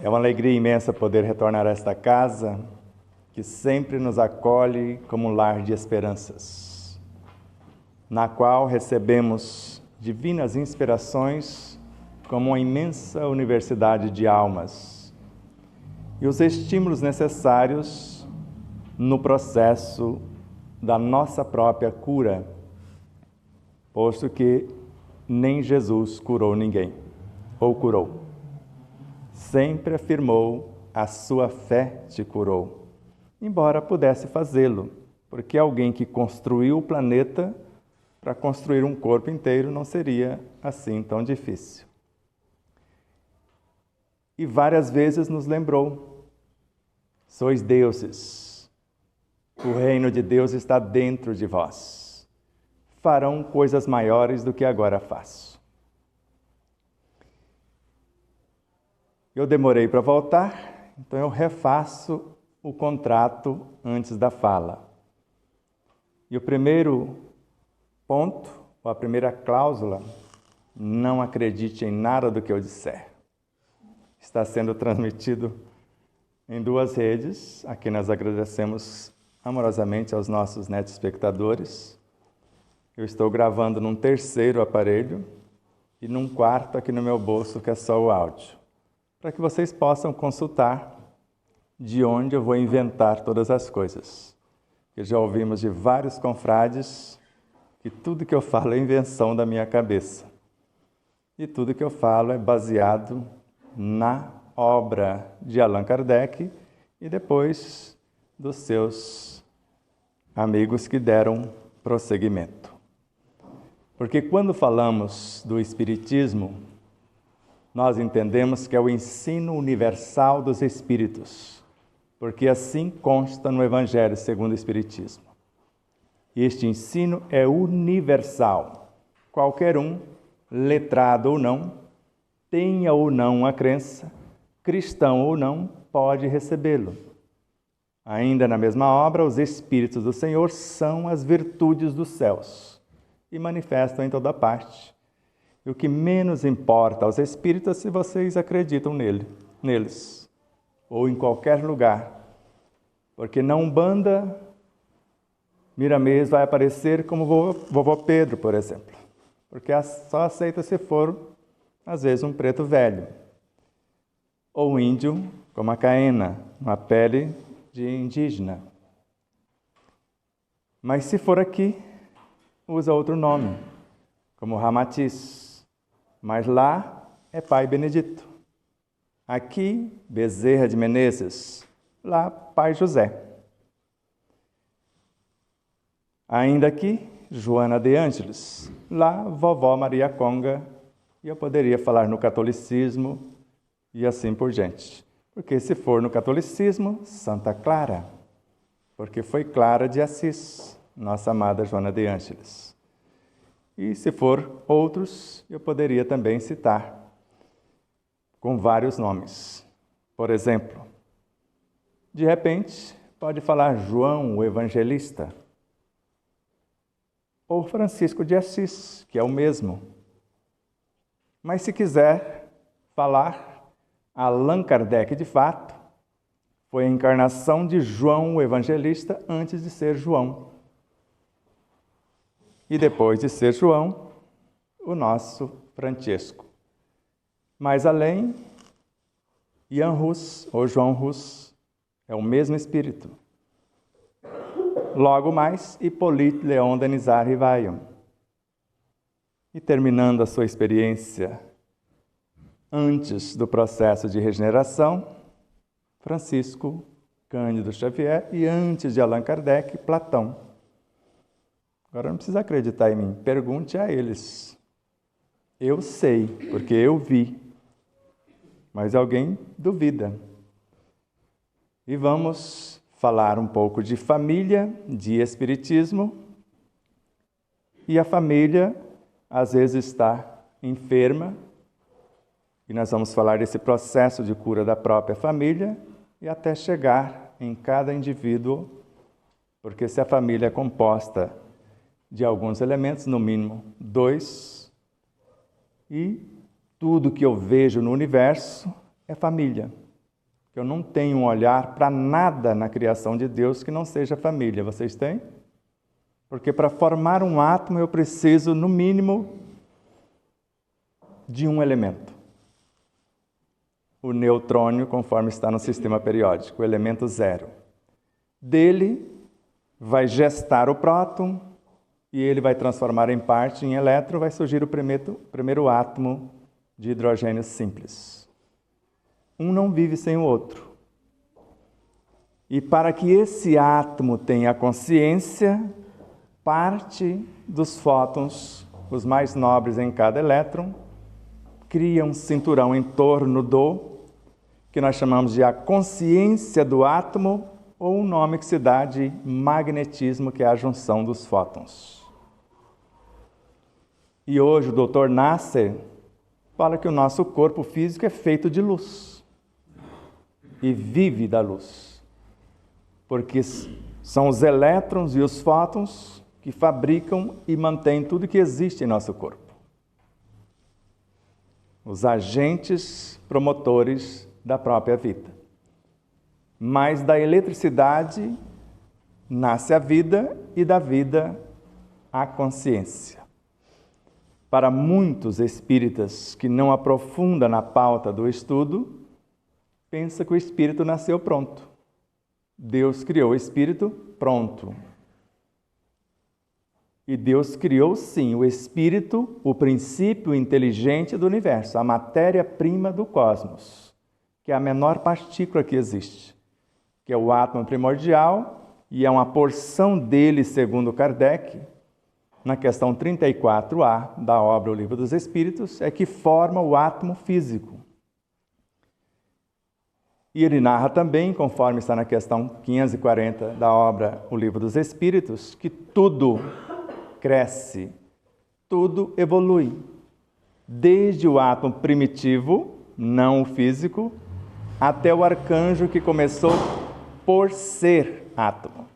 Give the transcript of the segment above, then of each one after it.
É uma alegria imensa poder retornar a esta casa, que sempre nos acolhe como um lar de esperanças, na qual recebemos divinas inspirações como uma imensa universidade de almas e os estímulos necessários no processo da nossa própria cura, posto que nem Jesus curou ninguém, ou curou. Sempre afirmou: a sua fé te curou, embora pudesse fazê-lo, porque alguém que construiu o planeta para construir um corpo inteiro não seria assim tão difícil. E várias vezes nos lembrou: sois deuses, o reino de Deus está dentro de vós, farão coisas maiores do que agora faço. Eu demorei para voltar, então eu refaço o contrato antes da fala. E o primeiro ponto, ou a primeira cláusula: não acredite em nada do que eu disser. Está sendo transmitido em 2 redes. Aqui nós agradecemos amorosamente aos nossos espectadores. Eu estou gravando num 3º aparelho e num 4º aqui no meu bolso, que é só o áudio, para que vocês possam consultar de onde eu vou inventar todas as coisas. Porque já ouvimos de vários confrades que tudo que eu falo é invenção da minha cabeça. E tudo que eu falo é baseado na obra de Allan Kardec e depois dos seus amigos que deram prosseguimento. Porque quando falamos do Espiritismo, nós entendemos que é o ensino universal dos Espíritos, porque assim consta no Evangelho segundo o Espiritismo. Este ensino é universal. Qualquer um, letrado ou não, tenha ou não a crença, cristão ou não, pode recebê-lo. Ainda na mesma obra, os Espíritos do Senhor são as virtudes dos céus e manifestam em toda parte. E o que menos importa aos espíritos é se vocês acreditam neles, ou em qualquer lugar. Porque na Umbanda, Miramês vai aparecer como vovô Pedro, por exemplo. Porque só aceita se for, às vezes, um preto velho. Ou um índio, como a Caena, uma pele de indígena. Mas se for aqui, usa outro nome, como Ramatiz. Mas lá é Pai Benedito. Aqui, Bezerra de Menezes. Lá, Pai José. Ainda aqui, Joana de Ângeles. Lá, Vovó Maria Conga. E eu poderia falar no catolicismo e assim por diante. Porque se for no catolicismo, Santa Clara. Porque foi Clara de Assis, nossa amada Joana de Ângeles. E se for outros, eu poderia também citar com vários nomes. Por exemplo, de repente, pode falar João o Evangelista, ou Francisco de Assis, que é o mesmo. Mas se quiser falar Allan Kardec, de fato, foi a encarnação de João o Evangelista antes de ser João. E depois de ser João, o nosso Francesco. Mais além, Jan Hus, ou João Hus, é o mesmo espírito. Logo mais, Hippolyte Léon Denisard Rivaillon. E terminando a sua experiência antes do processo de regeneração, Francisco Cândido Xavier, e antes de Allan Kardec, Platão. Agora não precisa acreditar em mim, pergunte a eles. Eu sei, porque eu vi, mas alguém duvida. E vamos falar um pouco de família, de espiritismo. E a família, às vezes, está enferma, e nós vamos falar desse processo de cura da própria família, e até chegar em cada indivíduo, porque se a família é composta de alguns elementos, no mínimo 2, E tudo que eu vejo no universo é família. Eu não tenho um olhar para nada na criação de Deus que não seja família. Vocês têm? Porque para formar um átomo eu preciso, no mínimo, de um elemento. O neutrônio, conforme está no sistema periódico, o elemento 0. Dele vai gestar o próton e ele vai transformar em parte em elétron, vai surgir o primeiro átomo de hidrogênio simples. Um não vive sem o outro. E para que esse átomo tenha consciência, parte dos fótons, os mais nobres em cada elétron, cria um cinturão em torno que nós chamamos de a consciência do átomo, ou um nome que se dá de magnetismo, que é a junção dos fótons. E hoje o Dr. Nasser fala que o nosso corpo físico é feito de luz e vive da luz, porque são os elétrons e os fótons que fabricam e mantêm tudo que existe em nosso corpo. Os agentes promotores da própria vida. Mas da eletricidade nasce a vida e da vida a consciência. Para muitos espíritas que não aprofundam na pauta do estudo, pensa que o espírito nasceu pronto. Deus criou o espírito pronto. E Deus criou, sim, o espírito, o princípio inteligente do universo, a matéria-prima do cosmos, que é a menor partícula que existe, que é o átomo primordial, e é uma porção dele, segundo Kardec, na questão 34A da obra O Livro dos Espíritos, é que forma o átomo físico. E ele narra também, conforme está na questão 540 da obra O Livro dos Espíritos, que tudo cresce, tudo evolui, desde o átomo primitivo, não o físico, até o arcanjo que começou por ser átomo.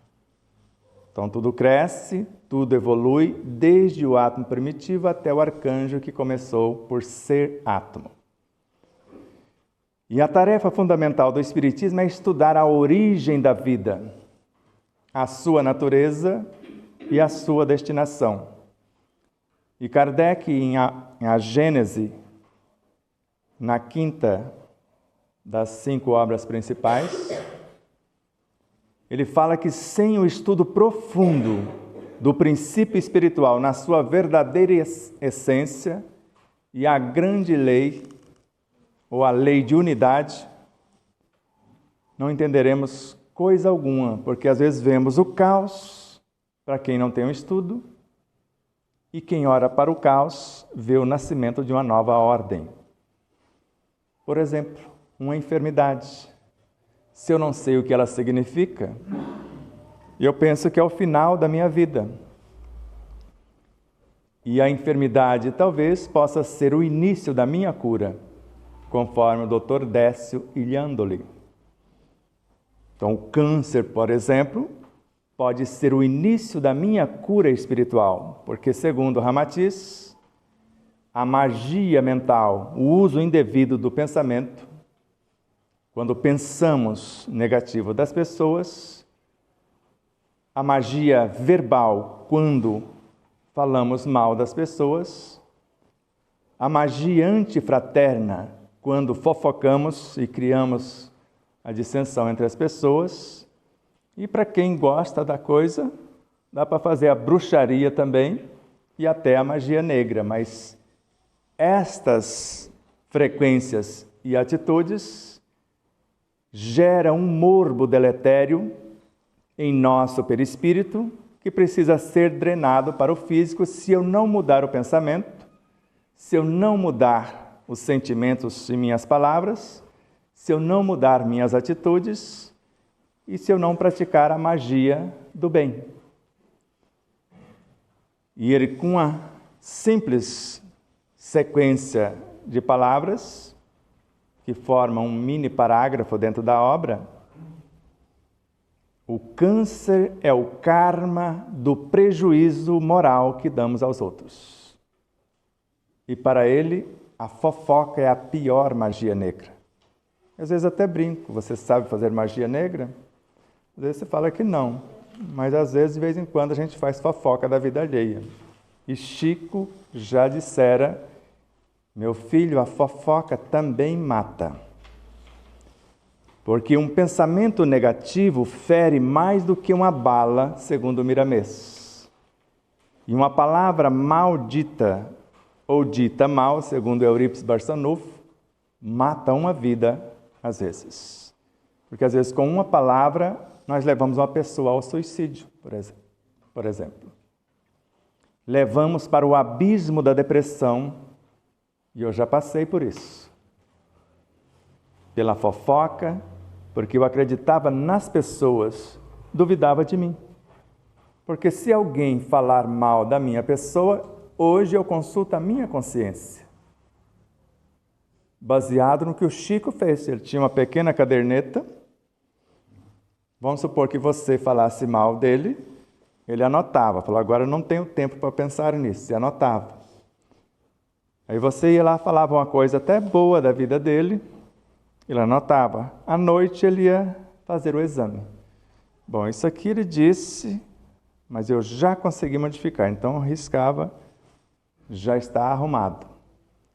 Então tudo cresce, tudo evolui, desde o átomo primitivo até o arcanjo que começou por ser átomo. E a tarefa fundamental do Espiritismo é estudar a origem da vida, a sua natureza e a sua destinação. E Kardec, em A Gênese, na quinta das 5 obras principais, ele fala que sem o estudo profundo do princípio espiritual na sua verdadeira essência e a grande lei, ou a lei de unidade, não entenderemos coisa alguma, porque às vezes vemos o caos, para quem não tem um estudo, e quem ora para o caos vê o nascimento de uma nova ordem. Por exemplo, uma enfermidade. Se eu não sei o que ela significa, eu penso que é o final da minha vida. E a enfermidade talvez possa ser o início da minha cura, conforme o Dr. Décio Iliandoli. Então, o câncer, por exemplo, pode ser o início da minha cura espiritual, porque, segundo Ramatiz, a magia mental, o uso indevido do pensamento, quando pensamos negativo das pessoas, a magia verbal, quando falamos mal das pessoas, a magia antifraterna, quando fofocamos e criamos a dissensão entre as pessoas. E para quem gosta da coisa, dá para fazer a bruxaria também e até a magia negra. Mas estas frequências e atitudes geram um morbo deletério em nosso perispírito que precisa ser drenado para o físico se eu não mudar o pensamento, se eu não mudar os sentimentos e minhas palavras, se eu não mudar minhas atitudes e se eu não praticar a magia do bem. E ele, com uma simples sequência de palavras, que formam um mini parágrafo dentro da obra, o câncer é o karma do prejuízo moral que damos aos outros. E para ele, a fofoca é a pior magia negra. Às vezes até brinco, você sabe fazer magia negra? Às vezes você fala que não, mas às vezes, de vez em quando, a gente faz fofoca da vida alheia. E Chico já dissera: meu filho, a fofoca também mata. Porque um pensamento negativo fere mais do que uma bala, segundo Miramês. E uma palavra maldita, ou dita mal, segundo Eurípides Barçanufo, mata uma vida, às vezes. Porque, às vezes, com uma palavra, nós levamos uma pessoa ao suicídio, por exemplo. Levamos para o abismo da depressão, e eu já passei por isso. Pela fofoca, porque eu acreditava nas pessoas, duvidava de mim. Porque se alguém falar mal da minha pessoa, hoje eu consulto a minha consciência. Baseado no que o Chico fez. Ele tinha uma pequena caderneta. Vamos supor que você falasse mal dele, ele anotava. Falou, agora eu não tenho tempo para pensar nisso. E anotava. Aí você ia lá, falava uma coisa até boa da vida dele, ele anotava. À noite ele ia fazer o exame. Bom, isso aqui ele disse, mas eu já consegui modificar. Então eu riscava, já está arrumado.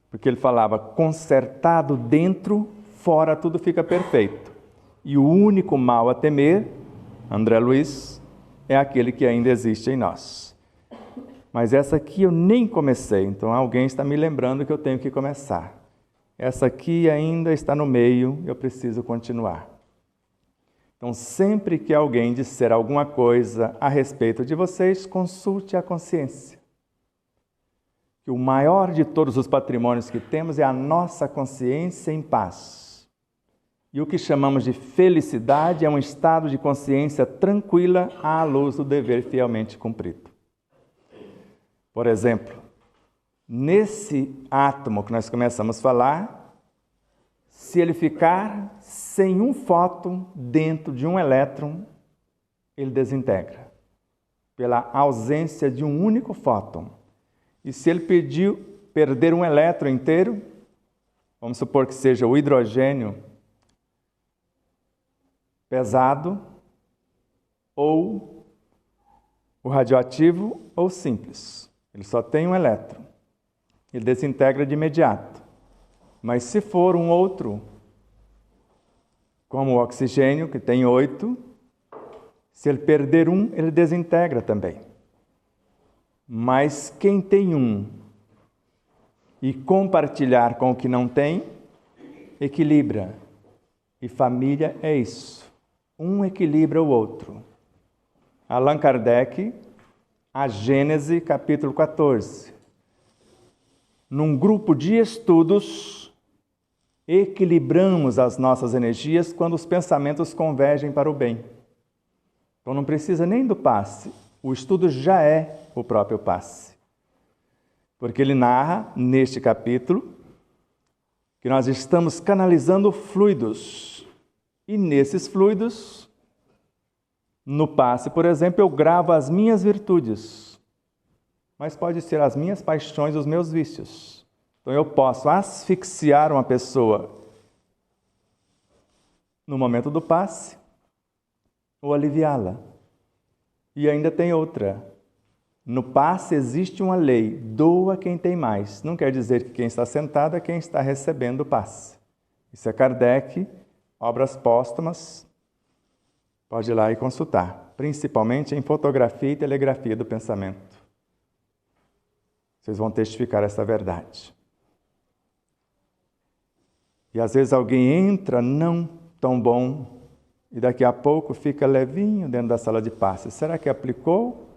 Porque ele falava, consertado dentro, fora tudo fica perfeito. E o único mal a temer, André Luiz, é aquele que ainda existe em nós. Mas essa aqui eu nem comecei, então alguém está me lembrando que eu tenho que começar. Essa aqui ainda está no meio, eu preciso continuar. Então, sempre que alguém disser alguma coisa a respeito de vocês, consulte a consciência. Que o maior de todos os patrimônios que temos é a nossa consciência em paz. E o que chamamos de felicidade é um estado de consciência tranquila à luz do dever fielmente cumprido. Por exemplo, nesse átomo que nós começamos a falar, se ele ficar sem um fóton dentro de um elétron, ele desintegra, pela ausência de um único fóton. E se ele perder um elétron inteiro, vamos supor que seja o hidrogênio pesado, ou o radioativo, ou simples. Ele só tem um elétron. Ele desintegra de imediato. Mas se for um outro, como o oxigênio, que tem 8, se ele perder um, ele desintegra também. Mas quem tem um e compartilhar com o que não tem, equilibra. E família é isso. Um equilibra o outro. Allan Kardec, a Gênese, capítulo 14. Num grupo de estudos, equilibramos as nossas energias quando os pensamentos convergem para o bem. Então não precisa nem do passe. O estudo já é o próprio passe. Porque ele narra, neste capítulo, que nós estamos canalizando fluidos. E nesses fluidos, no passe, por exemplo, eu gravo as minhas virtudes. Mas pode ser as minhas paixões, os meus vícios. Então eu posso asfixiar uma pessoa no momento do passe, ou aliviá-la. E ainda tem outra. No passe existe uma lei, doa quem tem mais. Não quer dizer que quem está sentado é quem está recebendo o passe. Isso é Kardec, obras póstumas, pode ir lá e consultar, principalmente em fotografia e telegrafia do pensamento. Vocês vão testificar essa verdade. E às vezes alguém entra não tão bom, e daqui a pouco fica levinho dentro da sala de passe. Será que aplicou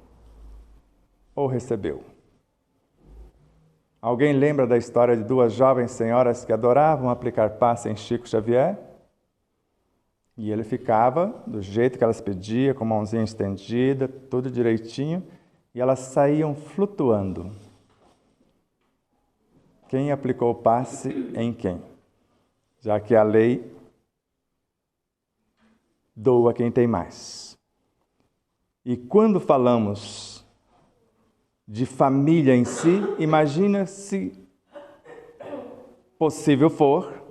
ou recebeu? Alguém lembra da história de duas jovens senhoras que adoravam aplicar passe em Chico Xavier? E ele ficava do jeito que elas pediam, com a mãozinha estendida, tudo direitinho, e elas saíam flutuando. Quem aplicou o passe em quem? Já que a lei doa quem tem mais. E quando falamos de família em si, imagina se possível for,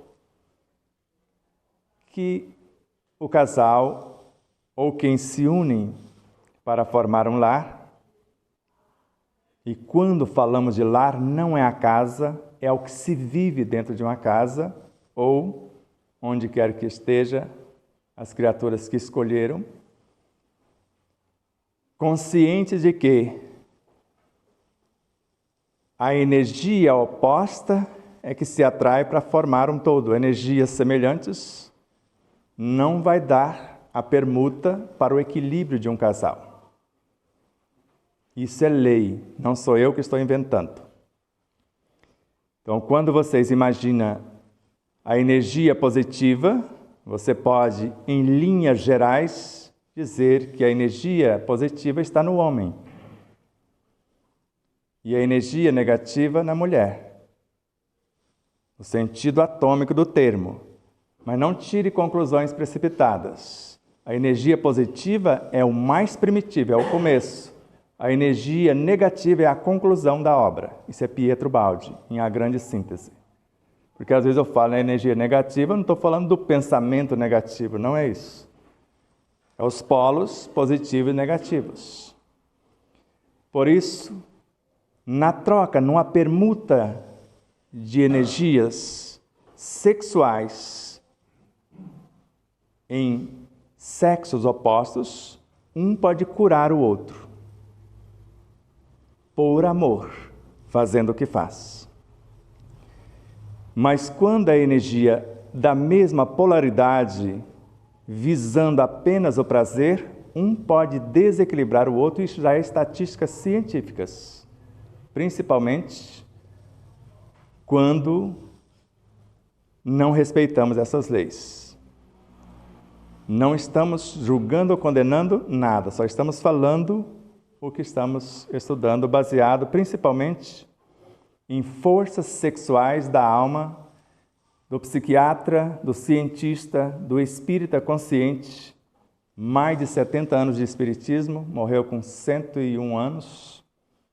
que o casal ou quem se unem para formar um lar, e quando falamos de lar, não é a casa, é o que se vive dentro de uma casa, ou onde quer que esteja, as criaturas que escolheram, conscientes de que a energia oposta é que se atrai para formar um todo. Energias semelhantes não vai dar a permuta para o equilíbrio de um casal. Isso é lei, não sou eu que estou inventando. Então, quando vocês imaginam a energia positiva, você pode, em linhas gerais, dizer que a energia positiva está no homem e a energia negativa na mulher, no sentido atômico do termo. Mas não tire conclusões precipitadas. A energia positiva é o mais primitivo, é o começo. A energia negativa é a conclusão da obra. Isso é Pietro Baldi, em A Grande Síntese. Porque às vezes eu falo na energia negativa, não estou falando do pensamento negativo, não é isso. É os polos positivos e negativos. Por isso, na troca, numa permuta de energias sexuais em sexos opostos, um pode curar o outro, por amor, fazendo o que faz. Mas quando a energia da mesma polaridade, visando apenas o prazer, um pode desequilibrar o outro, isso já é estatísticas científicas, principalmente quando não respeitamos essas leis. Não estamos julgando ou condenando nada, só estamos falando o que estamos estudando, baseado principalmente em forças sexuais da alma, do psiquiatra, do cientista, do espírita consciente, mais de 70 anos de espiritismo, morreu com 101 anos,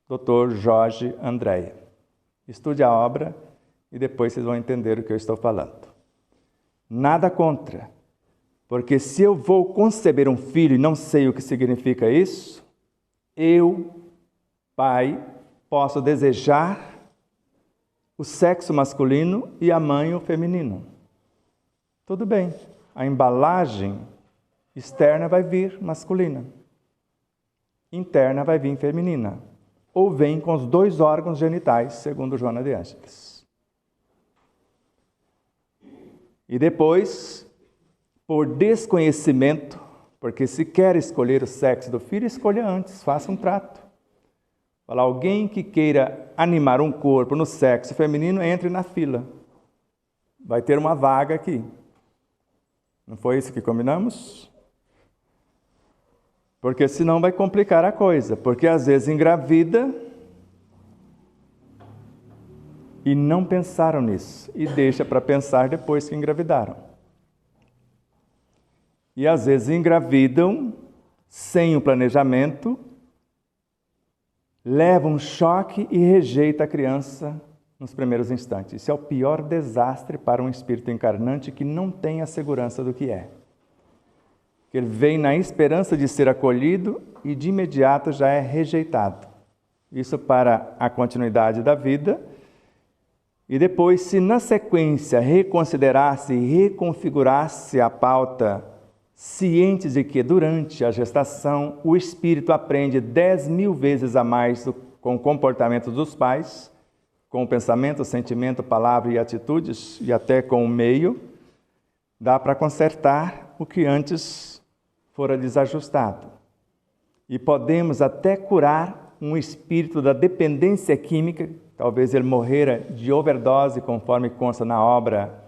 Dr. Jorge Andréa. Estude a obra e depois vocês vão entender o que eu estou falando. Nada contra, porque se eu vou conceber um filho e não sei o que significa isso, eu, pai, posso desejar o sexo masculino e a mãe o feminino. Tudo bem, a embalagem externa vai vir masculina, interna vai vir feminina, ou vem com os dois órgãos genitais, segundo Joana de Ângeles. E depois, por desconhecimento, porque se quer escolher o sexo do filho, escolha antes, faça um trato. Fala, alguém que queira animar um corpo no sexo feminino, entre na fila. Vai ter uma vaga aqui. Não foi isso que combinamos? Porque senão vai complicar a coisa. Porque às vezes engravida e não pensaram nisso. E deixa para pensar depois que engravidaram. E às vezes engravidam sem o planejamento, leva um choque e rejeita a criança nos primeiros instantes. Isso é o pior desastre para um espírito encarnante que não tem a segurança do que é. Ele vem na esperança de ser acolhido e de imediato já é rejeitado. Isso para a continuidade da vida. E depois, se na sequência reconsiderasse e reconfigurasse a pauta, cientes de que durante a gestação o espírito aprende 10.000 vezes a mais com o comportamento dos pais, com o pensamento, sentimento, palavra e atitudes, e até com o meio, dá para consertar o que antes fora desajustado. E podemos até curar um espírito da dependência química, talvez ele morrera de overdose, conforme consta na obra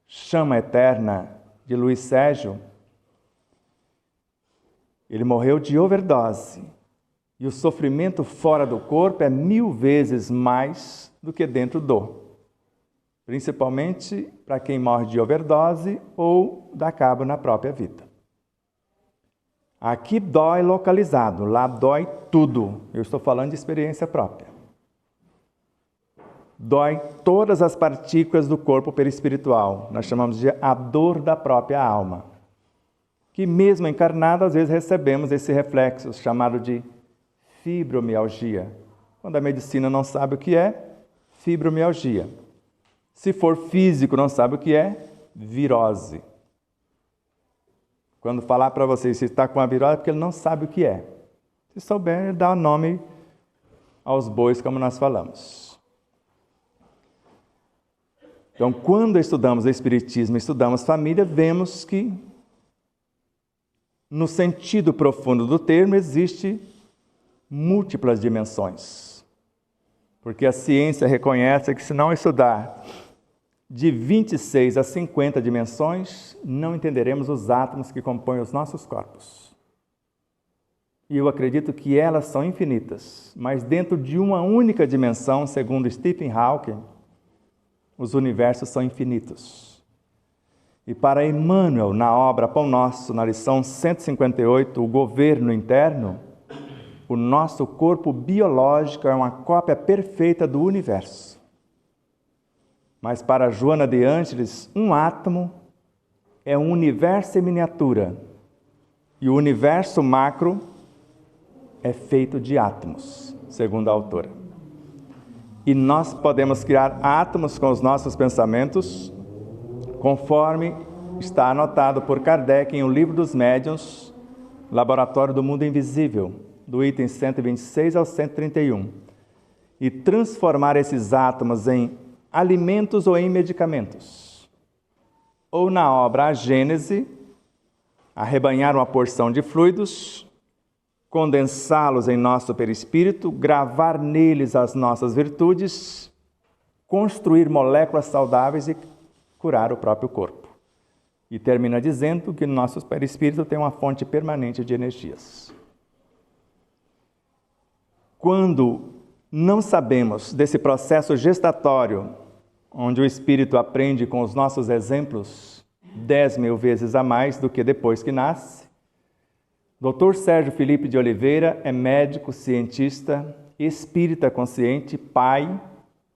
Chama Eterna, de Luiz Sérgio. Ele morreu de overdose. E o sofrimento fora do corpo é 1000 vezes mais do que dentro do. Principalmente para quem morre de overdose ou dá cabo na própria vida. Aqui dói localizado, lá dói tudo. Eu estou falando de experiência própria. dói todas as partículas do corpo perispiritual. Nós chamamos de a dor da própria alma. Que mesmo encarnado, às vezes recebemos esse reflexo chamado de fibromialgia. Quando a medicina não sabe o que é, fibromialgia. Se for físico, não sabe o que é, virose. Quando falar para vocês se está com a virose, é porque ele não sabe o que é. Se souber, ele dá o nome aos bois, como nós falamos. Então, quando estudamos o Espiritismo, estudamos família, vemos que, no sentido profundo do termo, existe múltiplas dimensões. Porque a ciência reconhece que, se não estudar de 26 a 50 dimensões, não entenderemos os átomos que compõem os nossos corpos. E eu acredito que elas são infinitas, mas dentro de uma única dimensão, segundo Stephen Hawking, os universos são infinitos. E para Emmanuel, na obra Pão Nosso, na lição 158, o governo interno, o nosso corpo biológico é uma cópia perfeita do universo. Mas para Joana de Ângeles, um átomo é um universo em miniatura. E o universo macro é feito de átomos, segundo a autora. E nós podemos criar átomos com os nossos pensamentos, conforme está anotado por Kardec em O Livro dos Médiuns, Laboratório do Mundo Invisível, do item 126 ao 131. E transformar esses átomos em alimentos ou em medicamentos. Ou na obra A Gênese, arrebanhar uma porção de fluidos, condensá-los em nosso perispírito, gravar neles as nossas virtudes, construir moléculas saudáveis e curar o próprio corpo. E termina dizendo que nosso perispírito tem uma fonte permanente de energias. Quando não sabemos desse processo gestatório, onde o espírito aprende com os nossos exemplos 10.000 vezes a mais do que depois que nasce, Dr. Sérgio Felipe de Oliveira é médico, cientista, espírita consciente, pai,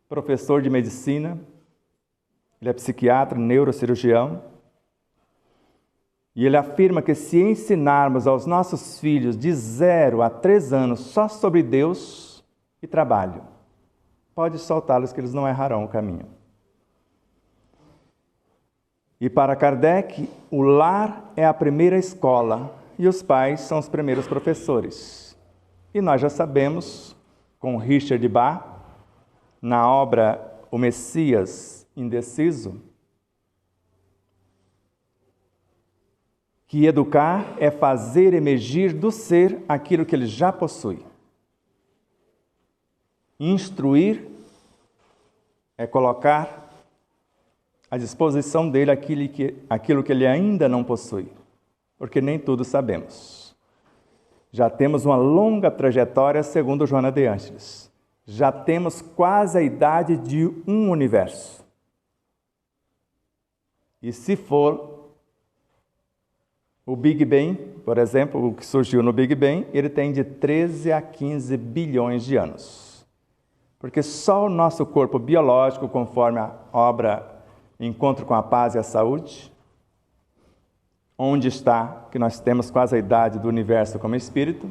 professor de medicina, ele é psiquiatra, neurocirurgião, e ele afirma que se ensinarmos aos nossos filhos de 0 a 3 anos só sobre Deus e trabalho, pode soltá-los que eles não errarão o caminho. E para Kardec, o lar é a primeira escola e os pais são os primeiros professores. E nós já sabemos, com Richard Bach, na obra O Messias Indeciso, que educar é fazer emergir do ser aquilo que ele já possui. Instruir é colocar à disposição dele aquilo que ele ainda não possui, porque nem tudo sabemos. Já temos uma longa trajetória, segundo Joana de Ângeles. Já temos quase a idade de um universo. E se for o Big Bang, por exemplo, o que surgiu no Big Bang, ele tem de 13 a 15 bilhões de anos. Porque só o nosso corpo biológico, conforme a obra Encontro com a Paz e a Saúde, onde está, que nós temos quase a idade do universo como espírito,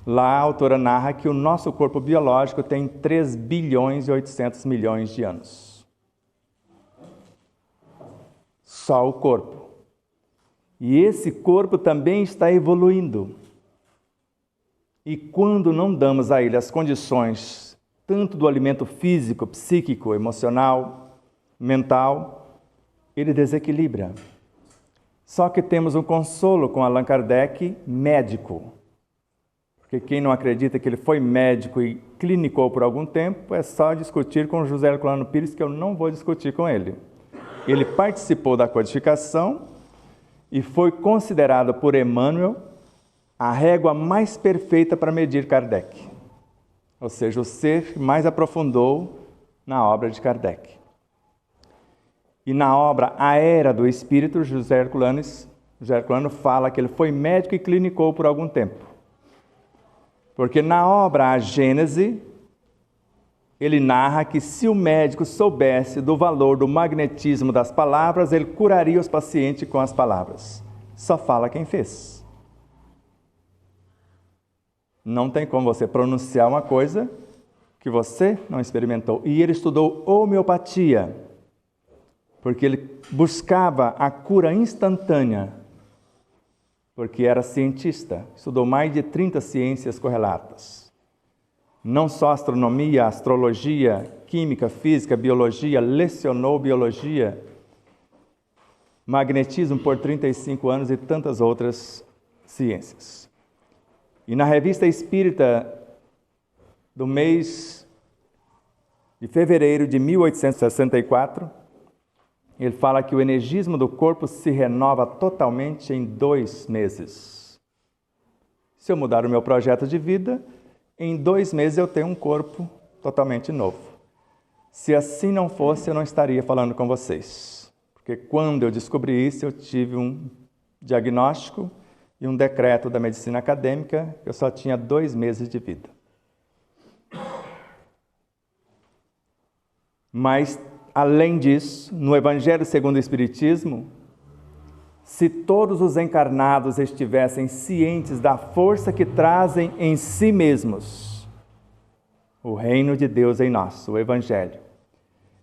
lá a autora narra que o nosso corpo biológico tem 3 bilhões e 800 milhões de anos. Só o corpo. E esse corpo também está evoluindo. E quando não damos a ele as condições, tanto do alimento físico, psíquico, emocional, mental, ele desequilibra. Só que temos um consolo com Allan Kardec, médico. Porque quem não acredita que ele foi médico e clinicou por algum tempo, é só discutir com José Herculano Pires, que eu não vou discutir com ele. Ele participou da codificação e foi considerado por Emmanuel a régua mais perfeita para medir Kardec. Ou seja, o ser que mais aprofundou na obra de Kardec. E na obra A Era do Espírito, José Herculano fala que ele foi médico e clinicou por algum tempo. Porque na obra A Gênese, ele narra que se o médico soubesse do valor do magnetismo das palavras, ele curaria os pacientes com as palavras. Só fala quem fez. Não tem como você pronunciar uma coisa que você não experimentou. E ele estudou homeopatia, porque ele buscava a cura instantânea, porque era cientista, estudou mais de 30 ciências correlatas. Não só astronomia, astrologia, química, física, biologia, lecionou biologia, magnetismo por 35 anos e tantas outras ciências. E na Revista Espírita do mês de fevereiro de 1864, ele fala que o energismo do corpo se renova totalmente em 2 meses. Se eu mudar o meu projeto de vida, em 2 meses eu tenho um corpo totalmente novo. Se assim não fosse, eu não estaria falando com vocês. Porque quando eu descobri isso, eu tive um diagnóstico e um decreto da medicina acadêmica, eu só tinha 2 meses de vida. Mas, além disso, no Evangelho segundo o Espiritismo, se todos os encarnados estivessem cientes da força que trazem em si mesmos, o reino de Deus em nós, o Evangelho,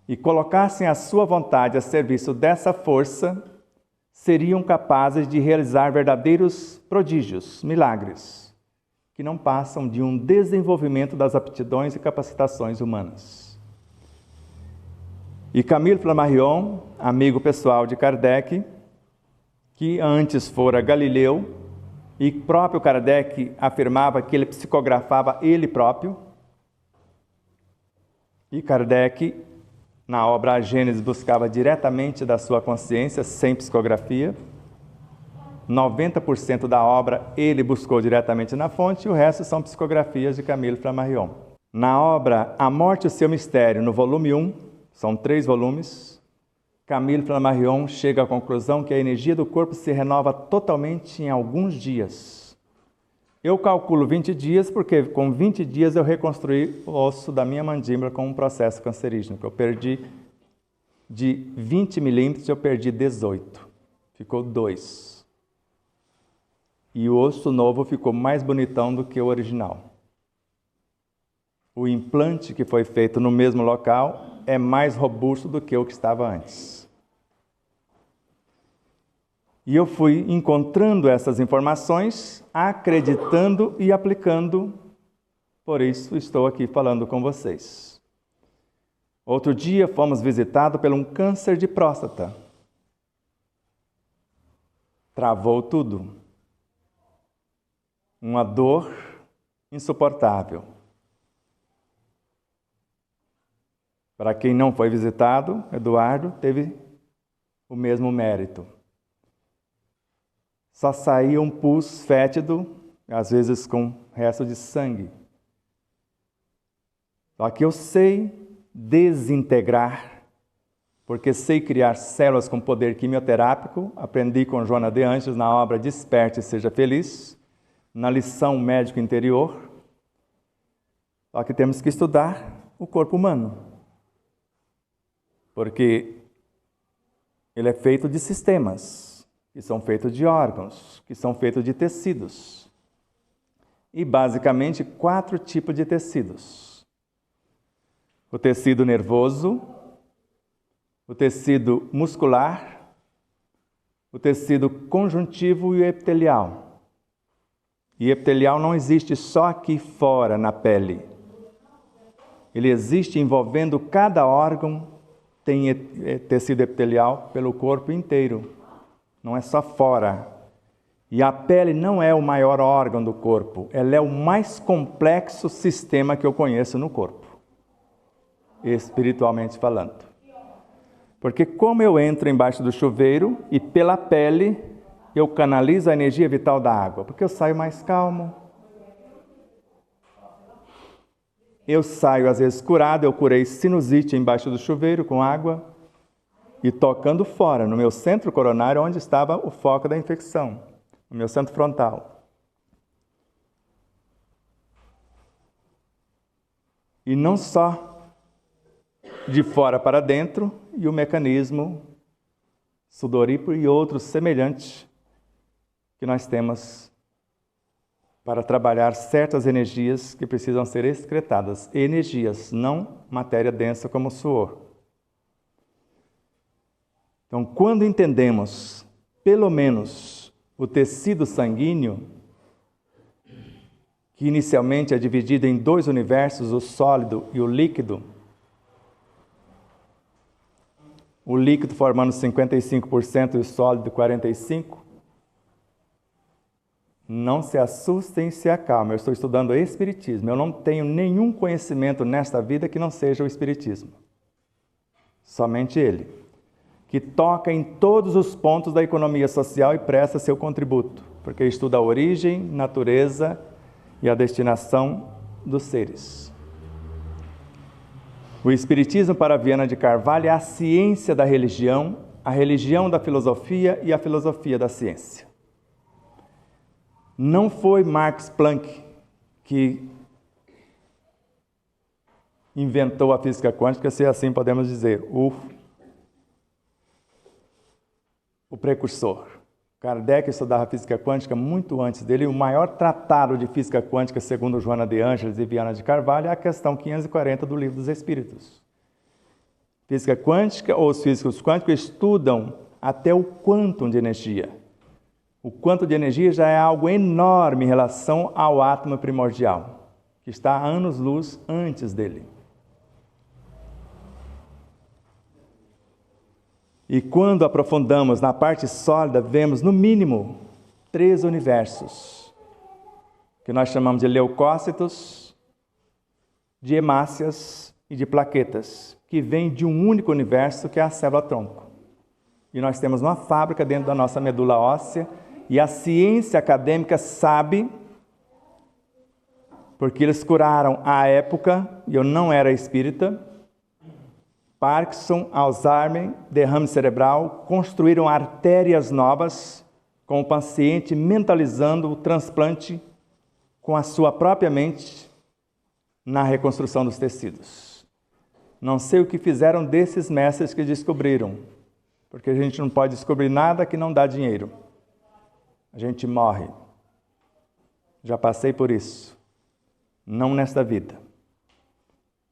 e colocassem a sua vontade a serviço dessa força, seriam capazes de realizar verdadeiros prodígios, milagres, que não passam de um desenvolvimento das aptidões e capacitações humanas. E Camille Flammarion, amigo pessoal de Kardec, que antes fora Galileu, e próprio Kardec afirmava que ele psicografava ele próprio, e Kardec, na obra A Gênese, buscava diretamente da sua consciência, sem psicografia. 90% da obra ele buscou diretamente na fonte, e o resto são psicografias de Camille Flammarion. Na obra A Morte e o Seu Mistério, no volume 1, são 3 volumes, Camille Flammarion chega à conclusão que a energia do corpo se renova totalmente em alguns dias. Eu calculo 20 dias porque com 20 dias eu reconstruí o osso da minha mandíbula com um processo cancerígeno, que eu perdi de 20 milímetros, eu perdi 18, ficou 2. E o osso novo ficou mais bonitão do que o original. O implante que foi feito no mesmo local é mais robusto do que o que estava antes. E eu fui encontrando essas informações, acreditando e aplicando, por isso estou aqui falando com vocês. Outro dia fomos visitados por um câncer de próstata. Travou tudo. Uma dor insuportável. Para quem não foi visitado, Eduardo teve o mesmo mérito. Só saía um pus fétido, às vezes com resto de sangue. Só que eu sei desintegrar, porque sei criar células com poder quimioterápico. Aprendi com Joana de Anjos na obra Desperte e Seja Feliz, na lição Médico Interior. Só que temos que estudar o corpo humano, porque ele é feito de sistemas, que são feitos de órgãos, que são feitos de tecidos. E basicamente 4 tipos de tecidos. O tecido nervoso, o tecido muscular, o tecido conjuntivo e o epitelial. E epitelial não existe só aqui fora, na pele. Ele existe envolvendo cada órgão, tem tecido epitelial pelo corpo inteiro. Não é só fora. E a pele não é o maior órgão do corpo, ela é o mais complexo sistema que eu conheço no corpo, espiritualmente falando. Porque como eu entro embaixo do chuveiro e pela pele eu canalizo a energia vital da água, porque eu saio mais calmo. Eu saio às vezes curado, eu curei sinusite embaixo do chuveiro com água e tocando fora, no meu centro coronário, onde estava o foco da infecção, no meu centro frontal. E não só de fora para dentro e o mecanismo sudoríparo e outros semelhantes que nós temos para trabalhar certas energias que precisam ser excretadas. Energias, não matéria densa como o suor. Então, quando entendemos, pelo menos, o tecido sanguíneo, que inicialmente é dividido em dois universos, o sólido e o líquido formando 55% e o sólido 45%, não se assustem e se acalmem. Eu estou estudando o Espiritismo. Eu não tenho nenhum conhecimento nesta vida que não seja o Espiritismo. Somente ele, que toca em todos os pontos da economia social e presta seu contributo, porque estuda a origem, natureza e a destinação dos seres. O Espiritismo para Viana de Carvalho é a ciência da religião, a religião da filosofia e a filosofia da ciência. Não foi Max Planck que inventou a física quântica, se assim podemos dizer, o precursor. Kardec estudava física quântica muito antes dele. O maior tratado de física quântica, segundo Joana de Ângeles e Viana de Carvalho, é a questão 540 do Livro dos Espíritos. Física quântica, ou os físicos quânticos, estudam até o quantum de energia. O quantum de energia já é algo enorme em relação ao átomo primordial, que está a anos-luz antes dele. E quando aprofundamos na parte sólida, vemos no mínimo 3 universos, que nós chamamos de leucócitos, de hemácias e de plaquetas, que vêm de um único universo, que é a célula-tronco. E nós temos uma fábrica dentro da nossa medula óssea, e a ciência acadêmica sabe, porque eles curaram à época, e eu não era espírita, Parkinson, Alzheimer, derrame cerebral, construíram artérias novas com o paciente mentalizando o transplante com a sua própria mente na reconstrução dos tecidos. Não sei o que fizeram desses mestres que descobriram, porque a gente não pode descobrir nada que não dá dinheiro. A gente morre. Já passei por isso. Não nesta vida.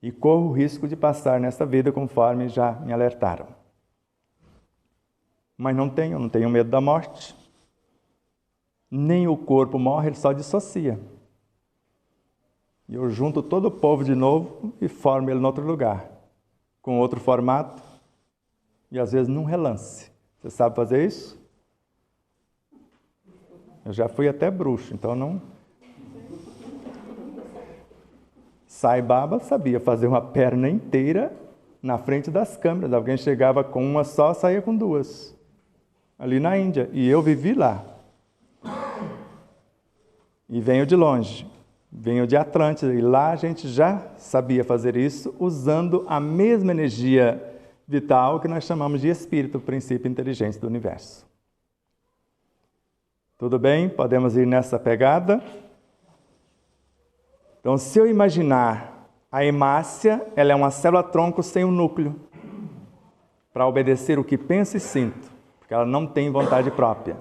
E corro o risco de passar nesta vida, conforme já me alertaram. Mas não tenho medo da morte. Nem o corpo morre, ele só dissocia. E eu junto todo o povo de novo e formo ele em outro lugar, com outro formato, e às vezes num relance. Você sabe fazer isso? Eu já fui até bruxo, então não... Sai Baba sabia fazer uma perna inteira na frente das câmeras. Alguém chegava com uma só, saía com 2. Ali na Índia. E eu vivi lá. E venho de longe. Venho de Atlântida. E lá a gente já sabia fazer isso usando a mesma energia vital que nós chamamos de espírito, o princípio inteligente do universo. Tudo bem? Podemos ir nessa pegada? Então, se eu imaginar a hemácia, ela é uma célula-tronco sem um núcleo, para obedecer o que penso e sinto, porque ela não tem vontade própria.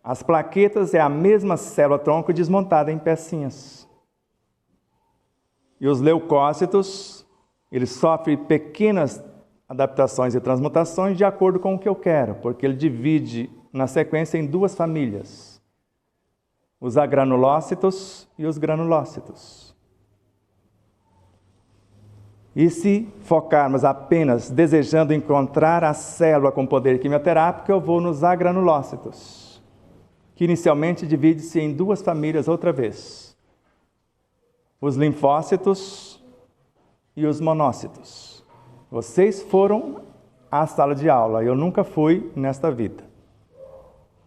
As plaquetas é a mesma célula-tronco desmontada em pecinhas. E os leucócitos, eles sofrem pequenas adaptações e transmutações de acordo com o que eu quero, porque ele divide na sequência em 2 famílias. Os agranulócitos e os granulócitos. E se focarmos apenas desejando encontrar a célula com poder quimioterápico, eu vou nos agranulócitos, que inicialmente divide-se em 2 famílias outra vez. Os linfócitos e os monócitos. Vocês foram à sala de aula, eu nunca fui nesta vida.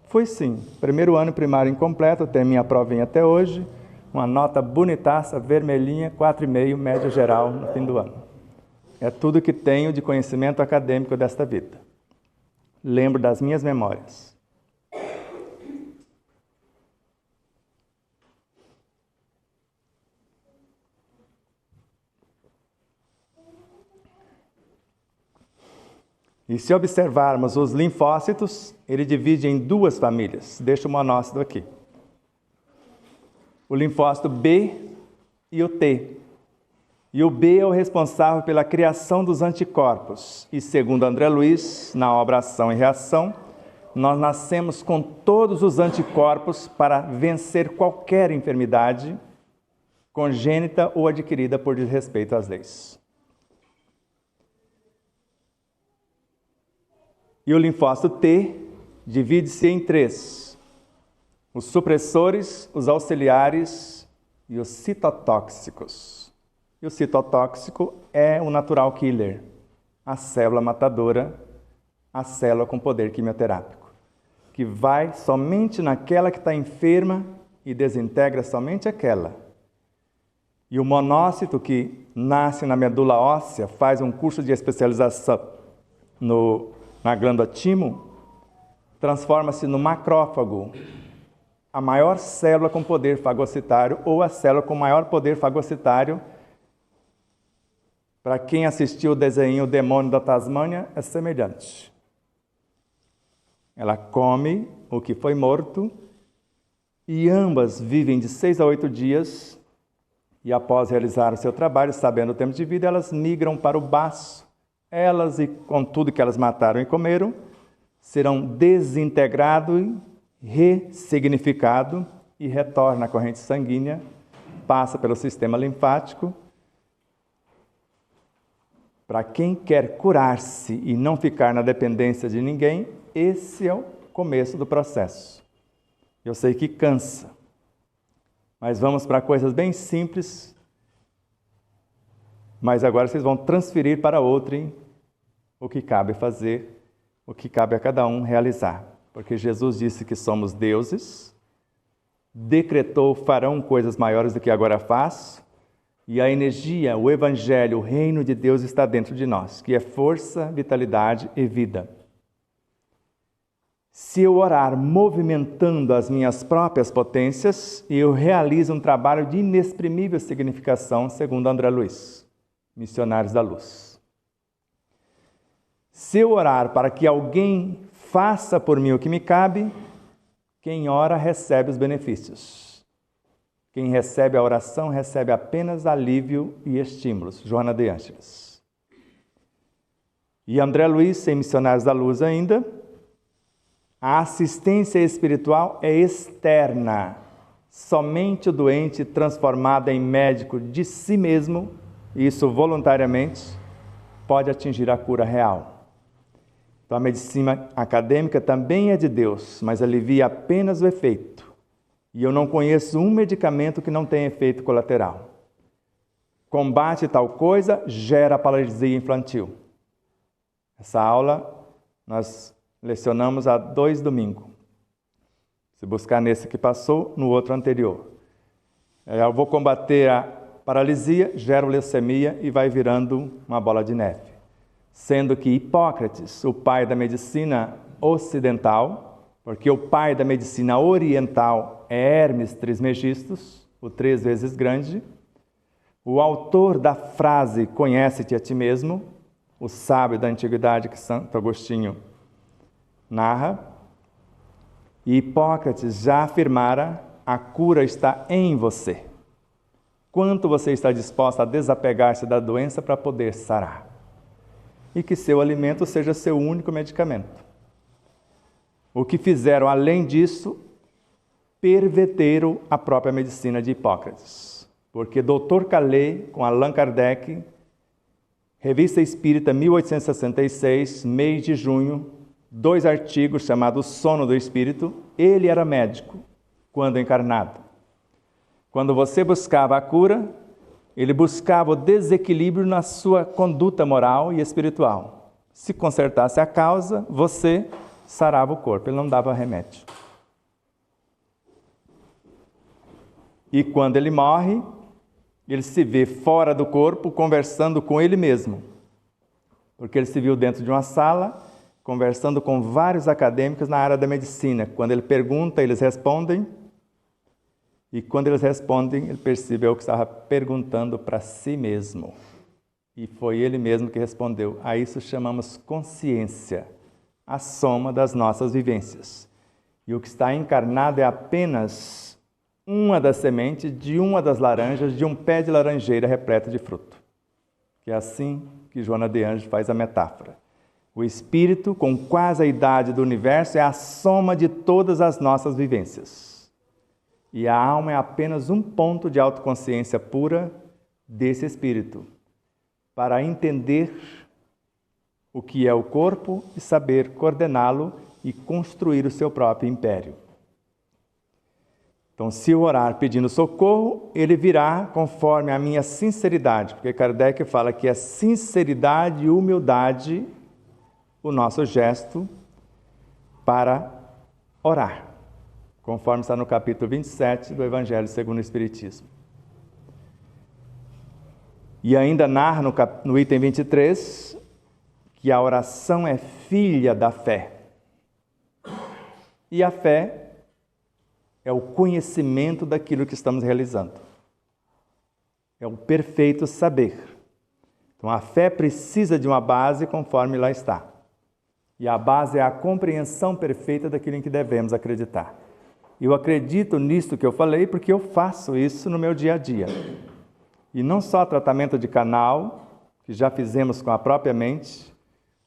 Fui sim, 1º ano primário incompleto, tenho minha provinha até hoje, uma nota bonitaça, vermelhinha, 4,5, média geral no fim do ano. É tudo que tenho de conhecimento acadêmico desta vida. Lembro das minhas memórias. E se observarmos os linfócitos, ele divide em duas famílias. Deixa o monócito aqui. O linfócito B e o T. E o B é o responsável pela criação dos anticorpos. E segundo André Luiz, na obra Ação e Reação, nós nascemos com todos os anticorpos para vencer qualquer enfermidade congênita ou adquirida por desrespeito às leis. E o linfócito T divide-se em três: os supressores, os auxiliares e os citotóxicos. E o citotóxico é o natural killer, a célula matadora, a célula com poder quimioterápico, que vai somente naquela que está enferma e desintegra somente aquela. E o monócito, que nasce na medula óssea, faz um curso de especialização na glândula timo, transforma-se no macrófago, a maior célula com poder fagocitário, ou a célula com maior poder fagocitário. Para quem assistiu o desenho O Demônio da Tasmânia, é semelhante. Ela come o que foi morto, e ambas vivem de 6 a 8 dias, e após realizar o seu trabalho, sabendo o tempo de vida, elas migram para o baço. Elas, e com tudo que elas mataram e comeram, serão desintegrado, ressignificado e retorna à corrente sanguínea, passa pelo sistema linfático. Para quem quer curar-se e não ficar na dependência de ninguém, esse é o começo do processo. Eu sei que cansa, mas vamos para coisas bem simples. Mas agora vocês vão transferir para outrem o que cabe fazer, o que cabe a cada um realizar. Porque Jesus disse que somos deuses, decretou: farão coisas maiores do que agora faço, e a energia, o Evangelho, o reino de Deus está dentro de nós, que é força, vitalidade e vida. Se eu orar movimentando as minhas próprias potências, eu realizo um trabalho de inexprimível significação, segundo André Luiz, Missionários da Luz. Se eu orar para que alguém faça por mim o que me cabe, quem ora recebe os benefícios. Quem recebe a oração recebe apenas alívio e estímulos. Joana de Ângeles. E André Luiz, em Missionários da Luz ainda, a assistência espiritual é externa. Somente o doente transformado em médico de si mesmo, isso voluntariamente, pode atingir a cura real. Então, a medicina acadêmica também é de Deus, mas alivia apenas o efeito. E eu não conheço um medicamento que não tenha efeito colateral. Combate tal coisa, gera paralisia infantil. Essa aula nós lecionamos há 2 domingos. Se buscar nesse que passou, no outro anterior. Eu vou combater a paralisia, gera leucemia e vai virando uma bola de neve. Sendo que Hipócrates, o pai da medicina ocidental, porque o pai da medicina oriental é Hermes Trismegistus, o 3 vezes grande, o autor da frase "conhece-te a ti mesmo", o sábio da antiguidade que Santo Agostinho narra, e Hipócrates já afirmara: a cura está em você. Quanto você está disposto a desapegar-se da doença para poder sarar? E que seu alimento seja seu único medicamento. O que fizeram além disso, perverteram a própria medicina de Hipócrates. Porque Dr. Calais, com Allan Kardec, Revista Espírita, 1866, mês de junho, 2 artigos chamados Sono do Espírito. Ele era médico quando encarnado. Quando você buscava a cura, ele buscava o desequilíbrio na sua conduta moral e espiritual. Se consertasse a causa, você sarava o corpo. Ele não dava remédio. E quando ele morre, ele se vê fora do corpo conversando com ele mesmo. Porque ele se viu dentro de uma sala, conversando com vários acadêmicos na área da medicina. Quando ele pergunta, eles respondem. E quando eles respondem, ele percebeu que estava perguntando para si mesmo. E foi ele mesmo que respondeu. A isso chamamos consciência, a soma das nossas vivências. E o que está encarnado é apenas uma das sementes de uma das laranjas de um pé de laranjeira repleto de fruto. Que é assim que Joana de Anjos faz a metáfora. O espírito, com quase a idade do universo, é a soma de todas as nossas vivências. E a alma é apenas um ponto de autoconsciência pura desse espírito, para entender o que é o corpo e saber coordená-lo e construir o seu próprio império. Então, se eu orar pedindo socorro, ele virá conforme a minha sinceridade, porque Kardec fala que é sinceridade e humildade o nosso gesto para orar, conforme está no capítulo 27 do Evangelho segundo o Espiritismo. E ainda narra no item 23 que a oração é filha da fé. E a fé é o conhecimento daquilo que estamos realizando. É o perfeito saber. Então a fé precisa de uma base conforme lá está. E a base é a compreensão perfeita daquilo em que devemos acreditar. Eu acredito nisto que eu falei porque eu faço isso no meu dia a dia. E não só tratamento de canal, que já fizemos com a própria mente,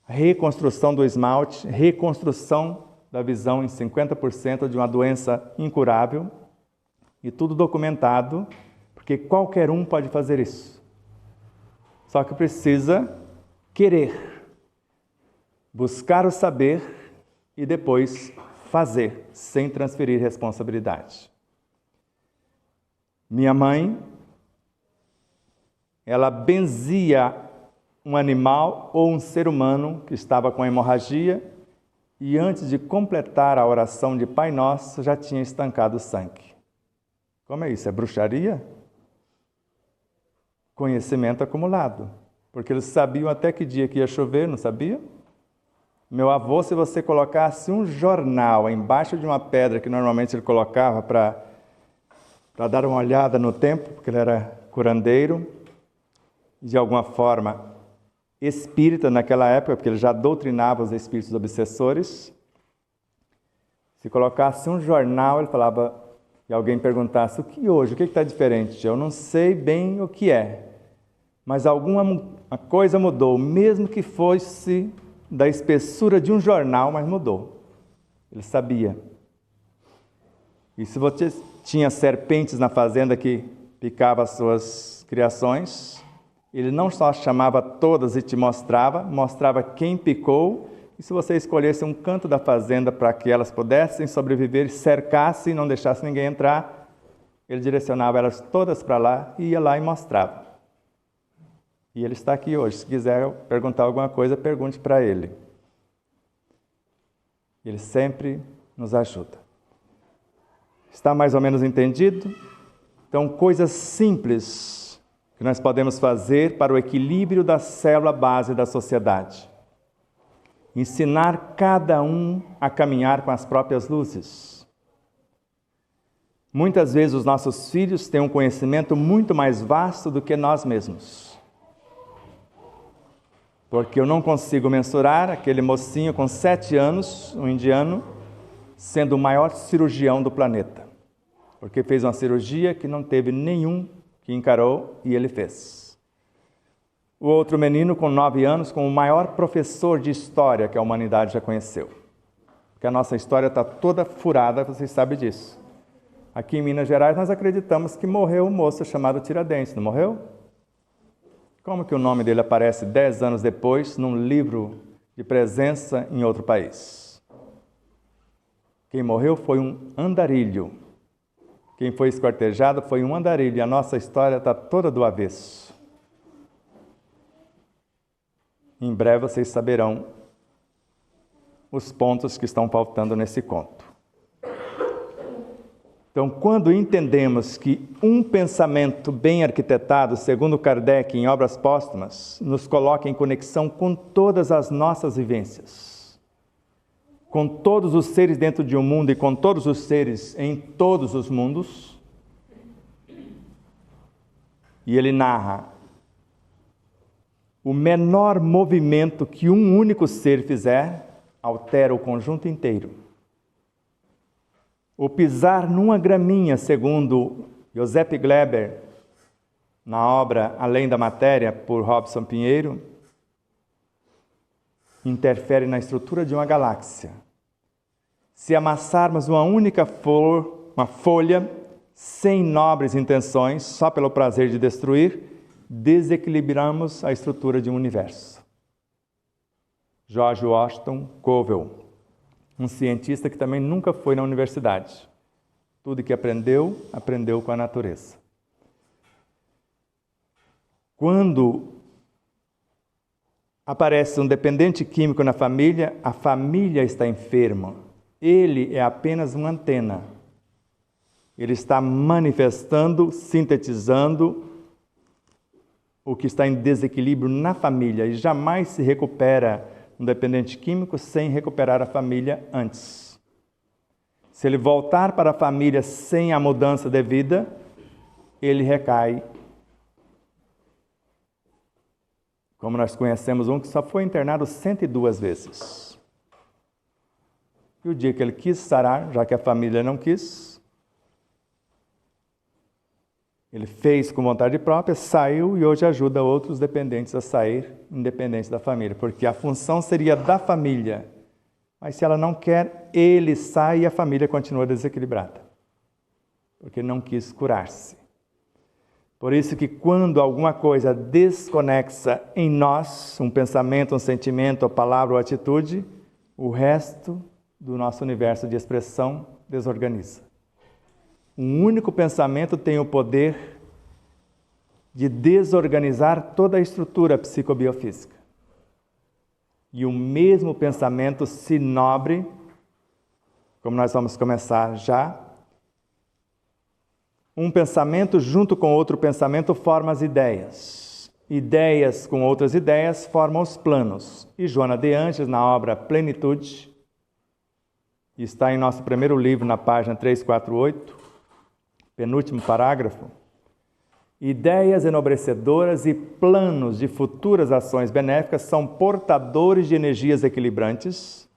reconstrução do esmalte, reconstrução da visão em 50% de uma doença incurável, e tudo documentado, porque qualquer um pode fazer isso. Só que precisa querer, buscar o saber e depois fazer, sem transferir responsabilidade. Minha mãe, ela benzia um animal ou um ser humano que estava com hemorragia e antes de completar a oração de Pai Nosso, já tinha estancado o sangue. Como é isso? É bruxaria? Conhecimento acumulado. Porque eles sabiam até que dia que ia chover, não sabia? Meu avô, se você colocasse um jornal embaixo de uma pedra que normalmente ele colocava para dar uma olhada no tempo, porque ele era curandeiro, de alguma forma espírita naquela época, porque ele já doutrinava os espíritos obsessores. Se colocasse um jornal, ele falava, e alguém perguntasse, o que hoje? O que está diferente? Eu não sei bem o que é, mas alguma coisa mudou, mesmo que fosse da espessura de um jornal, mas mudou. Ele sabia. E se você tinha serpentes na fazenda que picavam as suas criações, ele não só chamava todas e te mostrava quem picou, e se você escolhesse um canto da fazenda para que elas pudessem sobreviver, cercasse e não deixasse ninguém entrar, ele direcionava elas todas para lá, e ia lá e mostrava. E ele está aqui hoje. Se quiser perguntar alguma coisa, pergunte para ele. Ele sempre nos ajuda. Está mais ou menos entendido? Então, coisas simples que nós podemos fazer para o equilíbrio da célula base da sociedade. Ensinar cada um a caminhar com as próprias luzes. Muitas vezes os nossos filhos têm um conhecimento muito mais vasto do que nós mesmos. Porque eu não consigo mensurar aquele mocinho com 7 anos, um indiano, sendo o maior cirurgião do planeta. Porque fez uma cirurgia que não teve nenhum que encarou e ele fez. O outro menino com 9 anos, com o maior professor de história que a humanidade já conheceu. Porque a nossa história está toda furada, vocês sabem disso. Aqui em Minas Gerais nós acreditamos que morreu um moço chamado Tiradentes, não morreu? Como que o nome dele aparece 10 anos depois num livro de presença em outro país? Quem morreu foi um andarilho. Quem foi esquartejado foi um andarilho. E a nossa história está toda do avesso. Em breve vocês saberão os pontos que estão faltando nesse conto. Então, quando entendemos que um pensamento bem arquitetado, segundo Kardec em Obras Póstumas, nos coloca em conexão com todas as nossas vivências, com todos os seres dentro de um mundo e com todos os seres em todos os mundos, e ele narra O menor movimento que um único ser fizer altera o conjunto inteiro. O pisar numa graminha, segundo Joseph Gleber, na obra Além da Matéria, por Robson Pinheiro, interfere na estrutura de uma galáxia. Se amassarmos uma única flor, uma folha, sem nobres intenções, só pelo prazer de destruir, desequilibramos a estrutura de um universo. George Washington Covell, um cientista que também nunca foi na universidade. Tudo que aprendeu, aprendeu com a natureza. Quando aparece um dependente químico na família, a família está enferma. Ele é apenas uma antena. Ele está manifestando, sintetizando o que está em desequilíbrio na família, e jamais se recupera um dependente químico sem recuperar a família antes. Se ele voltar para a família sem a mudança devida, ele recai. Como nós conhecemos um que só foi internado 102 vezes. E o dia que ele quis sarar, já que a família não quis, ele fez com vontade própria, saiu e hoje ajuda outros dependentes a sair, independente da família. Porque a função seria da família. Mas se ela não quer, ele sai e a família continua desequilibrada. Porque não quis curar-se. Por isso que quando alguma coisa desconexa em nós, um pensamento, um sentimento, a palavra ou atitude, o resto do nosso universo de expressão desorganiza. Um único pensamento tem o poder de desorganizar toda a estrutura psicobiofísica. E o mesmo pensamento, se nobre, como nós vamos começar já, um pensamento junto com outro pensamento forma as ideias. Ideias com outras ideias formam os planos. E Joana de Angelis, na obra Plenitude, está em nosso primeiro livro, na página 348, penúltimo parágrafo, ideias enobrecedoras e planos de futuras ações benéficas são portadores de energias equilibrantes,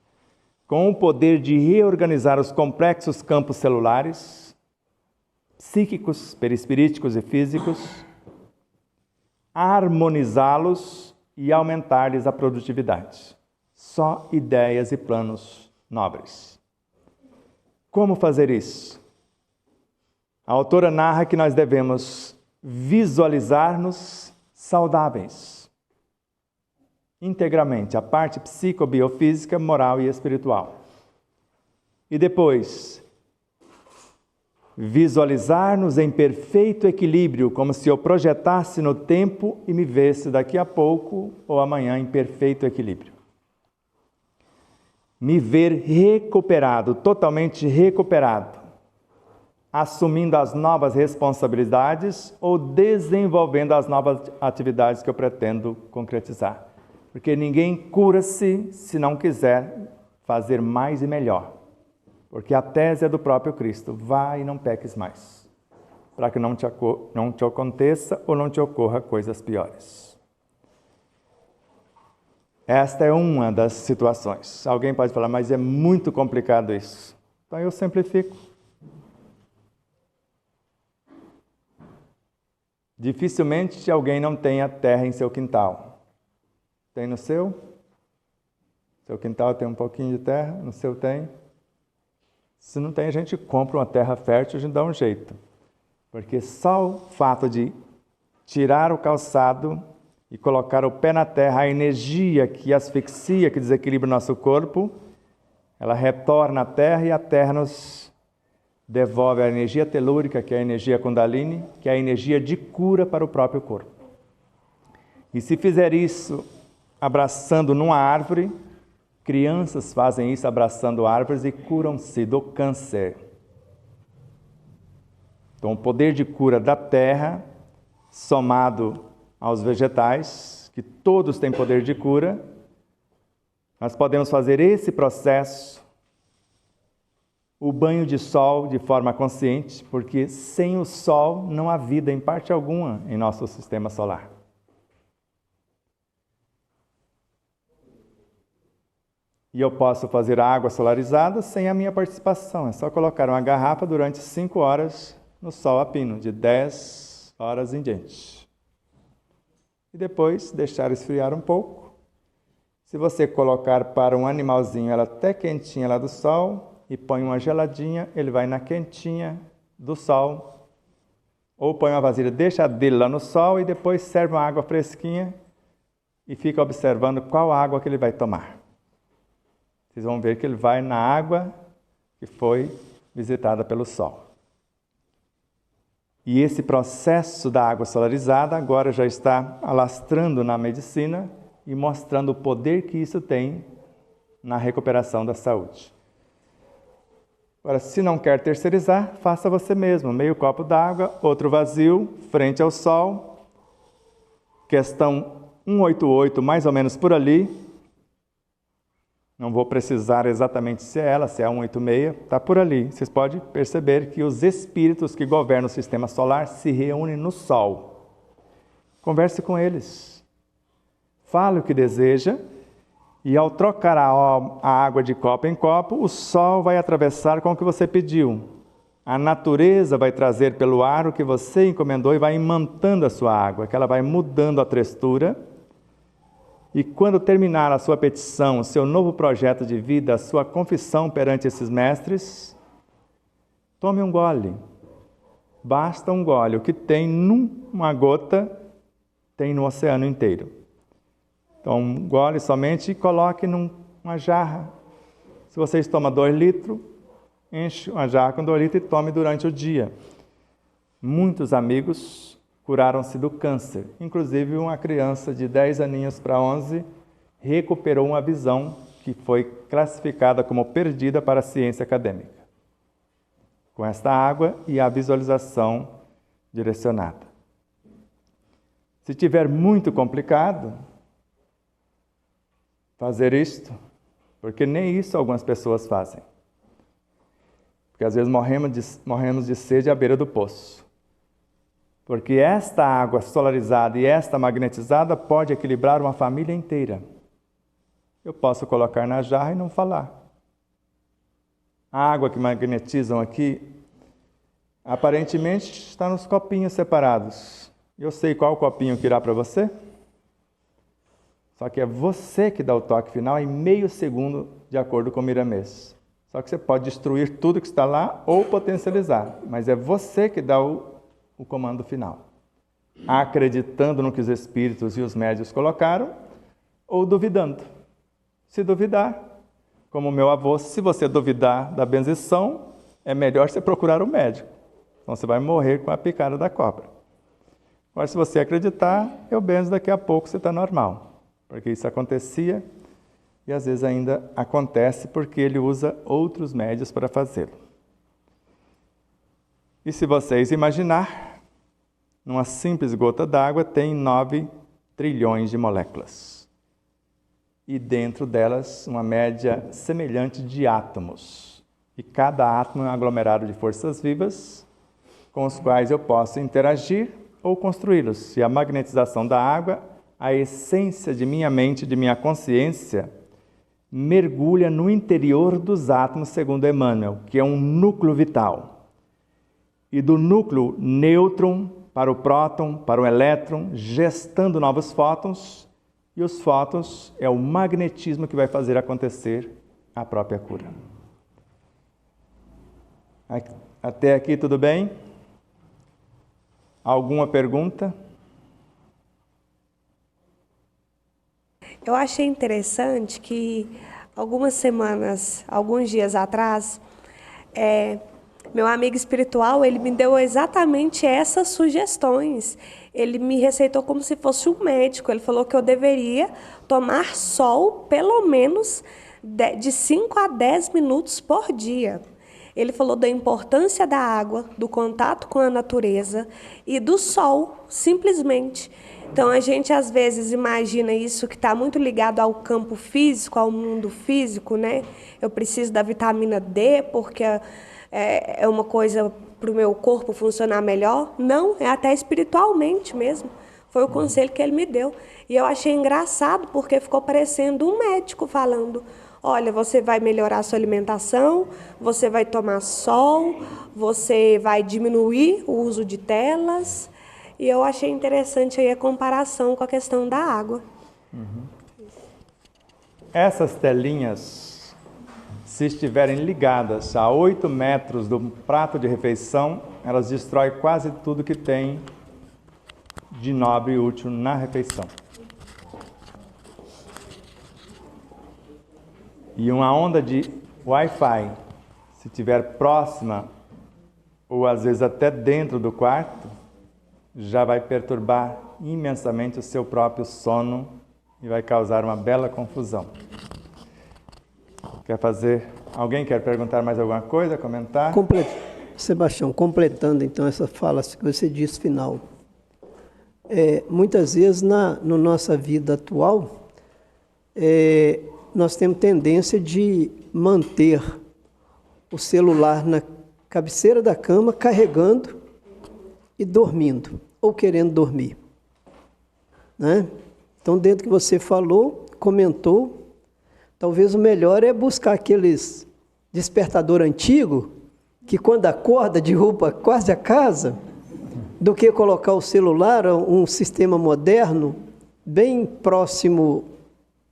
com o poder de reorganizar os complexos campos celulares, psíquicos, perispiríticos e físicos, harmonizá-los e aumentar-lhes a produtividade. Só ideias e planos nobres. Como fazer isso? A autora narra que nós devemos visualizar-nos saudáveis, integramente, a parte psicobiofísica, moral e espiritual. E depois, visualizar-nos em perfeito equilíbrio, como se eu projetasse no tempo e me visse daqui a pouco ou amanhã em perfeito equilíbrio. Me ver recuperado, totalmente recuperado, assumindo as novas responsabilidades ou desenvolvendo as novas atividades que eu pretendo concretizar. Porque ninguém cura-se se não quiser fazer mais e melhor. Porque a tese é do próprio Cristo, vá e não peques mais, para que não te aconteça ou não te ocorra coisas piores. Esta é uma das situações. Alguém pode falar, mas é muito complicado isso. Então eu simplifico. Dificilmente alguém não tenha terra em seu quintal. Tem no seu? Seu quintal tem um pouquinho de terra, no seu tem? Se não tem, a gente compra uma terra fértil e a gente dá um jeito. Porque só o fato de tirar o calçado e colocar o pé na terra, a energia que asfixia, que desequilibra o nosso corpo, ela retorna à terra e a terra nos devolve a energia telúrica, que é a energia Kundalini, que é a energia de cura para o próprio corpo. E se fizer isso abraçando numa árvore, crianças fazem isso abraçando árvores e curam-se do câncer. Então, o poder de cura da terra, somado aos vegetais, que todos têm poder de cura, nós podemos fazer esse processo, o banho de sol de forma consciente, porque sem o sol não há vida em parte alguma em nosso sistema solar. E eu posso fazer a água solarizada sem a minha participação. É só colocar uma garrafa durante 5 horas no sol a pino, de 10 horas em diante. E depois deixar esfriar um pouco. Se você colocar para um animalzinho ela até quentinha lá do sol e põe uma geladinha, ele vai na quentinha do sol. Ou põe uma vasilha, deixa dele lá no sol e depois serve uma água fresquinha e fica observando qual água que ele vai tomar. Vocês vão ver que ele vai na água que foi visitada pelo sol. E esse processo da água solarizada agora já está alastrando na medicina e mostrando o poder que isso tem na recuperação da saúde. Agora, se não quer terceirizar, faça você mesmo. Meio copo d'água, outro vazio, frente ao sol. Questão 188, mais ou menos por ali. Não vou precisar exatamente se é ela, se é a 186, está por ali. Vocês podem perceber que os espíritos que governam o sistema solar se reúnem no Sol. Converse com eles. Fale o que deseja e ao trocar a água de copo em copo, o Sol vai atravessar com o que você pediu. A natureza vai trazer pelo ar o que você encomendou e vai imantando a sua água, que ela vai mudando a textura. E quando terminar a sua petição, o seu novo projeto de vida, a sua confissão perante esses mestres, tome um gole. Basta um gole. O que tem numa gota, tem no oceano inteiro. Então, um gole somente e coloque numa jarra. Se vocês tomam 2 litros, enche uma jarra com 2 litros e tome durante o dia. Muitos amigos curaram-se do câncer. Inclusive, uma criança de 10 aninhos para 11 recuperou uma visão que foi classificada como perdida para a ciência acadêmica, com esta água e a visualização direcionada. Se tiver muito complicado fazer isto, porque nem isso algumas pessoas fazem, porque às vezes morremos de sede à beira do poço. Porque esta água solarizada e esta magnetizada pode equilibrar uma família inteira. Eu posso colocar na jarra e não falar. A água que magnetizam aqui, aparentemente está nos copinhos separados. Eu sei qual copinho que irá para você. Só que é você que dá o toque final em meio segundo, de acordo com o Miramês. Só que você pode destruir tudo que está lá ou potencializar. Mas é você que dá o comando final, acreditando no que os espíritos e os médios colocaram, ou duvidando. Se duvidar, como meu avô, se você duvidar da benzição, é melhor você procurar o médico. Então você vai morrer com a picada da cobra. Agora, se você acreditar, eu benzo daqui a pouco, você está normal. Porque isso acontecia e às vezes ainda acontece porque ele usa outros médios para fazê-lo. E se vocês imaginar, numa simples gota d'água tem 9 trilhões de moléculas. E dentro delas, uma média semelhante de átomos. E cada átomo é um aglomerado de forças vivas, com os quais eu posso interagir ou construí-los. E a magnetização da água, a essência de minha mente, de minha consciência, mergulha no interior dos átomos, segundo Emmanuel, que é um núcleo vital. E do núcleo nêutron para o próton, para o elétron, gestando novos fótons, e os fótons é o magnetismo que vai fazer acontecer a própria cura. Até aqui tudo bem? Alguma pergunta? Eu achei interessante que alguns dias atrás, meu amigo espiritual, ele me deu exatamente essas sugestões. Ele me receitou como se fosse um médico. Ele falou que eu deveria tomar sol pelo menos de 5 a 10 minutos por dia. Ele falou da importância da água, do contato com a natureza e do sol, simplesmente. Então, a gente às vezes imagina isso que está muito ligado ao campo físico, ao mundo físico, né? Eu preciso da vitamina D porque é uma coisa para o meu corpo funcionar melhor. Não, é até espiritualmente mesmo. Foi o conselho que ele me deu. E eu achei engraçado porque ficou parecendo um médico falando. olha, você vai melhorar a sua alimentação, você vai tomar sol, você vai diminuir o uso de telas. E eu achei interessante aí a comparação com a questão da água. Essas telinhas, se estiverem ligadas a 8 metros do prato de refeição, elas destroem quase tudo que tem de nobre e útil na refeição. E uma onda de Wi-Fi, se estiver próxima ou às vezes até dentro do quarto, já vai perturbar imensamente o seu próprio sono e vai causar uma bela confusão. Alguém quer perguntar mais alguma coisa, comentar? Sebastião, completando então essa fala que você disse final. Muitas vezes na nossa vida atual, nós temos tendência de manter o celular na cabeceira da cama, carregando e dormindo, ou querendo dormir. Né? Então, dentro do que você falou, comentou, talvez o melhor é buscar aqueles despertador antigo, que quando acorda derruba quase a casa, do que colocar o celular, um sistema moderno, bem próximo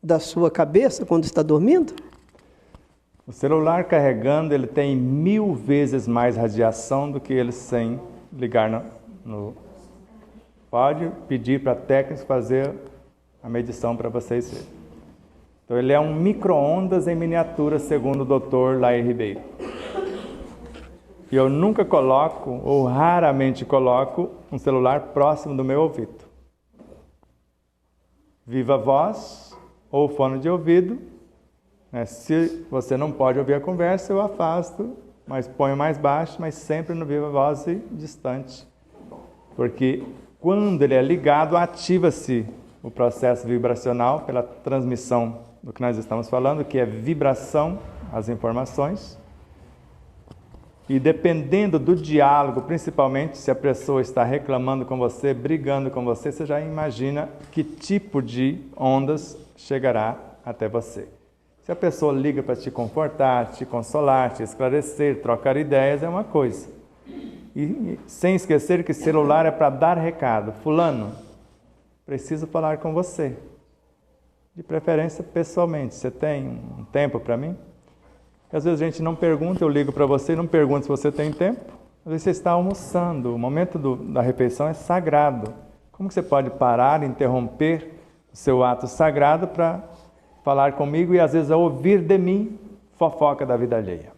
da sua cabeça quando está dormindo? O celular carregando, ele tem 1000 vezes mais radiação do que ele sem ligar no... Pode pedir para técnicos fazer a medição para vocês verem. Então, ele é um micro-ondas em miniatura, segundo o Dr. Lair Ribeiro. E eu nunca coloco, ou raramente coloco, um celular próximo do meu ouvido. Viva voz ou fone de ouvido. Se você não pode ouvir a conversa, eu afasto, mas ponho mais baixo, mas sempre no viva voz e distante. Porque quando ele é ligado, ativa-se o processo vibracional pela transmissão do que nós estamos falando, que é vibração, as informações. E dependendo do diálogo, principalmente se a pessoa está reclamando com você, brigando com você, você já imagina que tipo de ondas chegará até você. Se a pessoa liga para te confortar, te consolar, te esclarecer, trocar ideias, é uma coisa. E sem esquecer que celular é para dar recado. Fulano, preciso falar com você. De preferência pessoalmente. Você tem um tempo para mim? Às vezes a gente não pergunta, eu ligo para você e não pergunto se você tem tempo. Às vezes você está almoçando, o momento da refeição é sagrado. Como que você pode parar, interromper o seu ato sagrado para falar comigo e às vezes ouvir de mim fofoca da vida alheia?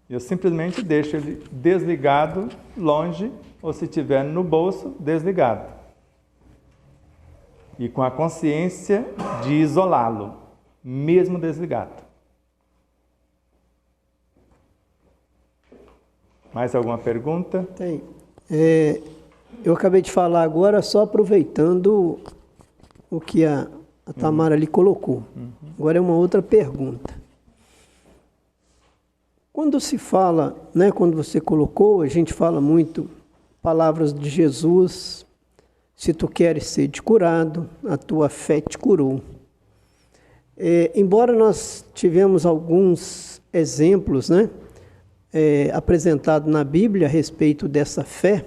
Eu simplesmente deixo ele desligado, longe, ou se tiver no bolso, desligado. E com a consciência de isolá-lo, mesmo desligado. Mais alguma pergunta? Tem. Eu acabei de falar agora, só aproveitando o que a Tamara ali colocou. Agora é uma outra pergunta. Quando se fala, né, quando você colocou, a gente fala muito palavras de Jesus, se tu queres ser curado, a tua fé te curou. Embora nós tivemos alguns exemplos, né, apresentados na Bíblia a respeito dessa fé,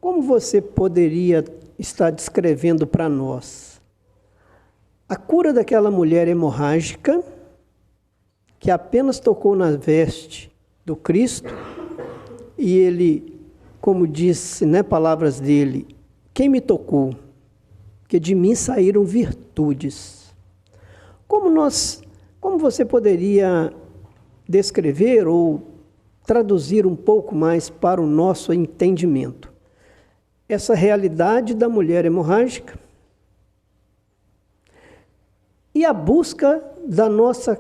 como você poderia estar descrevendo para nós a cura daquela mulher hemorrágica que apenas tocou na veste do Cristo e ele, como disse, né, palavras dele, quem me tocou? Que de mim saíram virtudes. Como você poderia descrever ou traduzir um pouco mais para o nosso entendimento essa realidade da mulher hemorrágica e a busca da nossa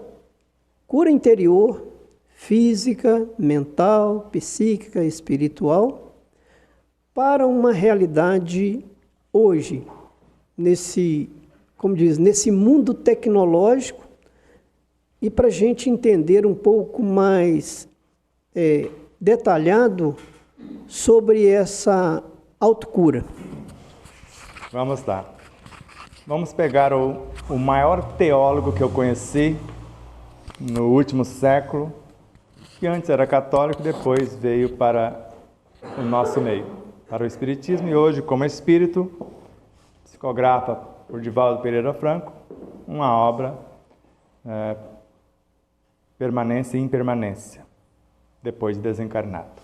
cura interior, física, mental, psíquica, espiritual, para uma realidade hoje, nesse mundo tecnológico, e para a gente entender um pouco mais detalhado sobre essa autocura. Vamos lá. Vamos pegar o maior teólogo que eu conheci no último século, que antes era católico e depois veio para o nosso meio, para o Espiritismo, e hoje, como espírito, psicografa por Divaldo Pereira Franco, uma obra Permanência e Impermanência, depois de desencarnado.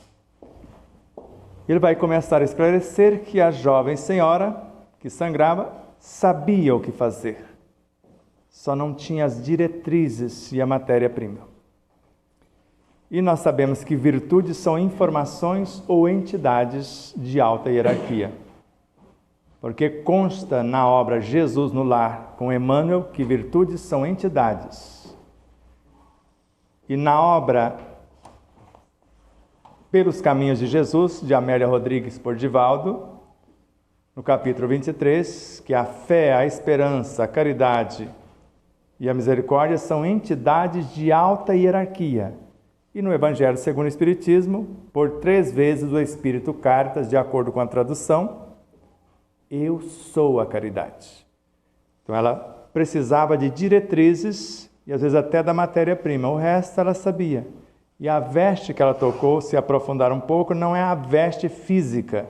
Ele vai começar a esclarecer que a jovem senhora que sangrava sabia o que fazer, só não tinha as diretrizes e a matéria-prima. E nós sabemos que virtudes são informações ou entidades de alta hierarquia, porque consta na obra Jesus no Lar com Emmanuel que virtudes são entidades. E na obra Pelos Caminhos de Jesus, de Amélia Rodrigues por Divaldo, no capítulo 23, que a fé, a esperança, a caridade e a misericórdia são entidades de alta hierarquia. E no Evangelho segundo o Espiritismo, por 3 vezes o Espírito Caritas, de acordo com a tradução, eu sou a caridade. Então ela precisava de diretrizes e às vezes até da matéria-prima, o resto ela sabia. E a veste que ela tocou, se aprofundar um pouco, não é a veste física,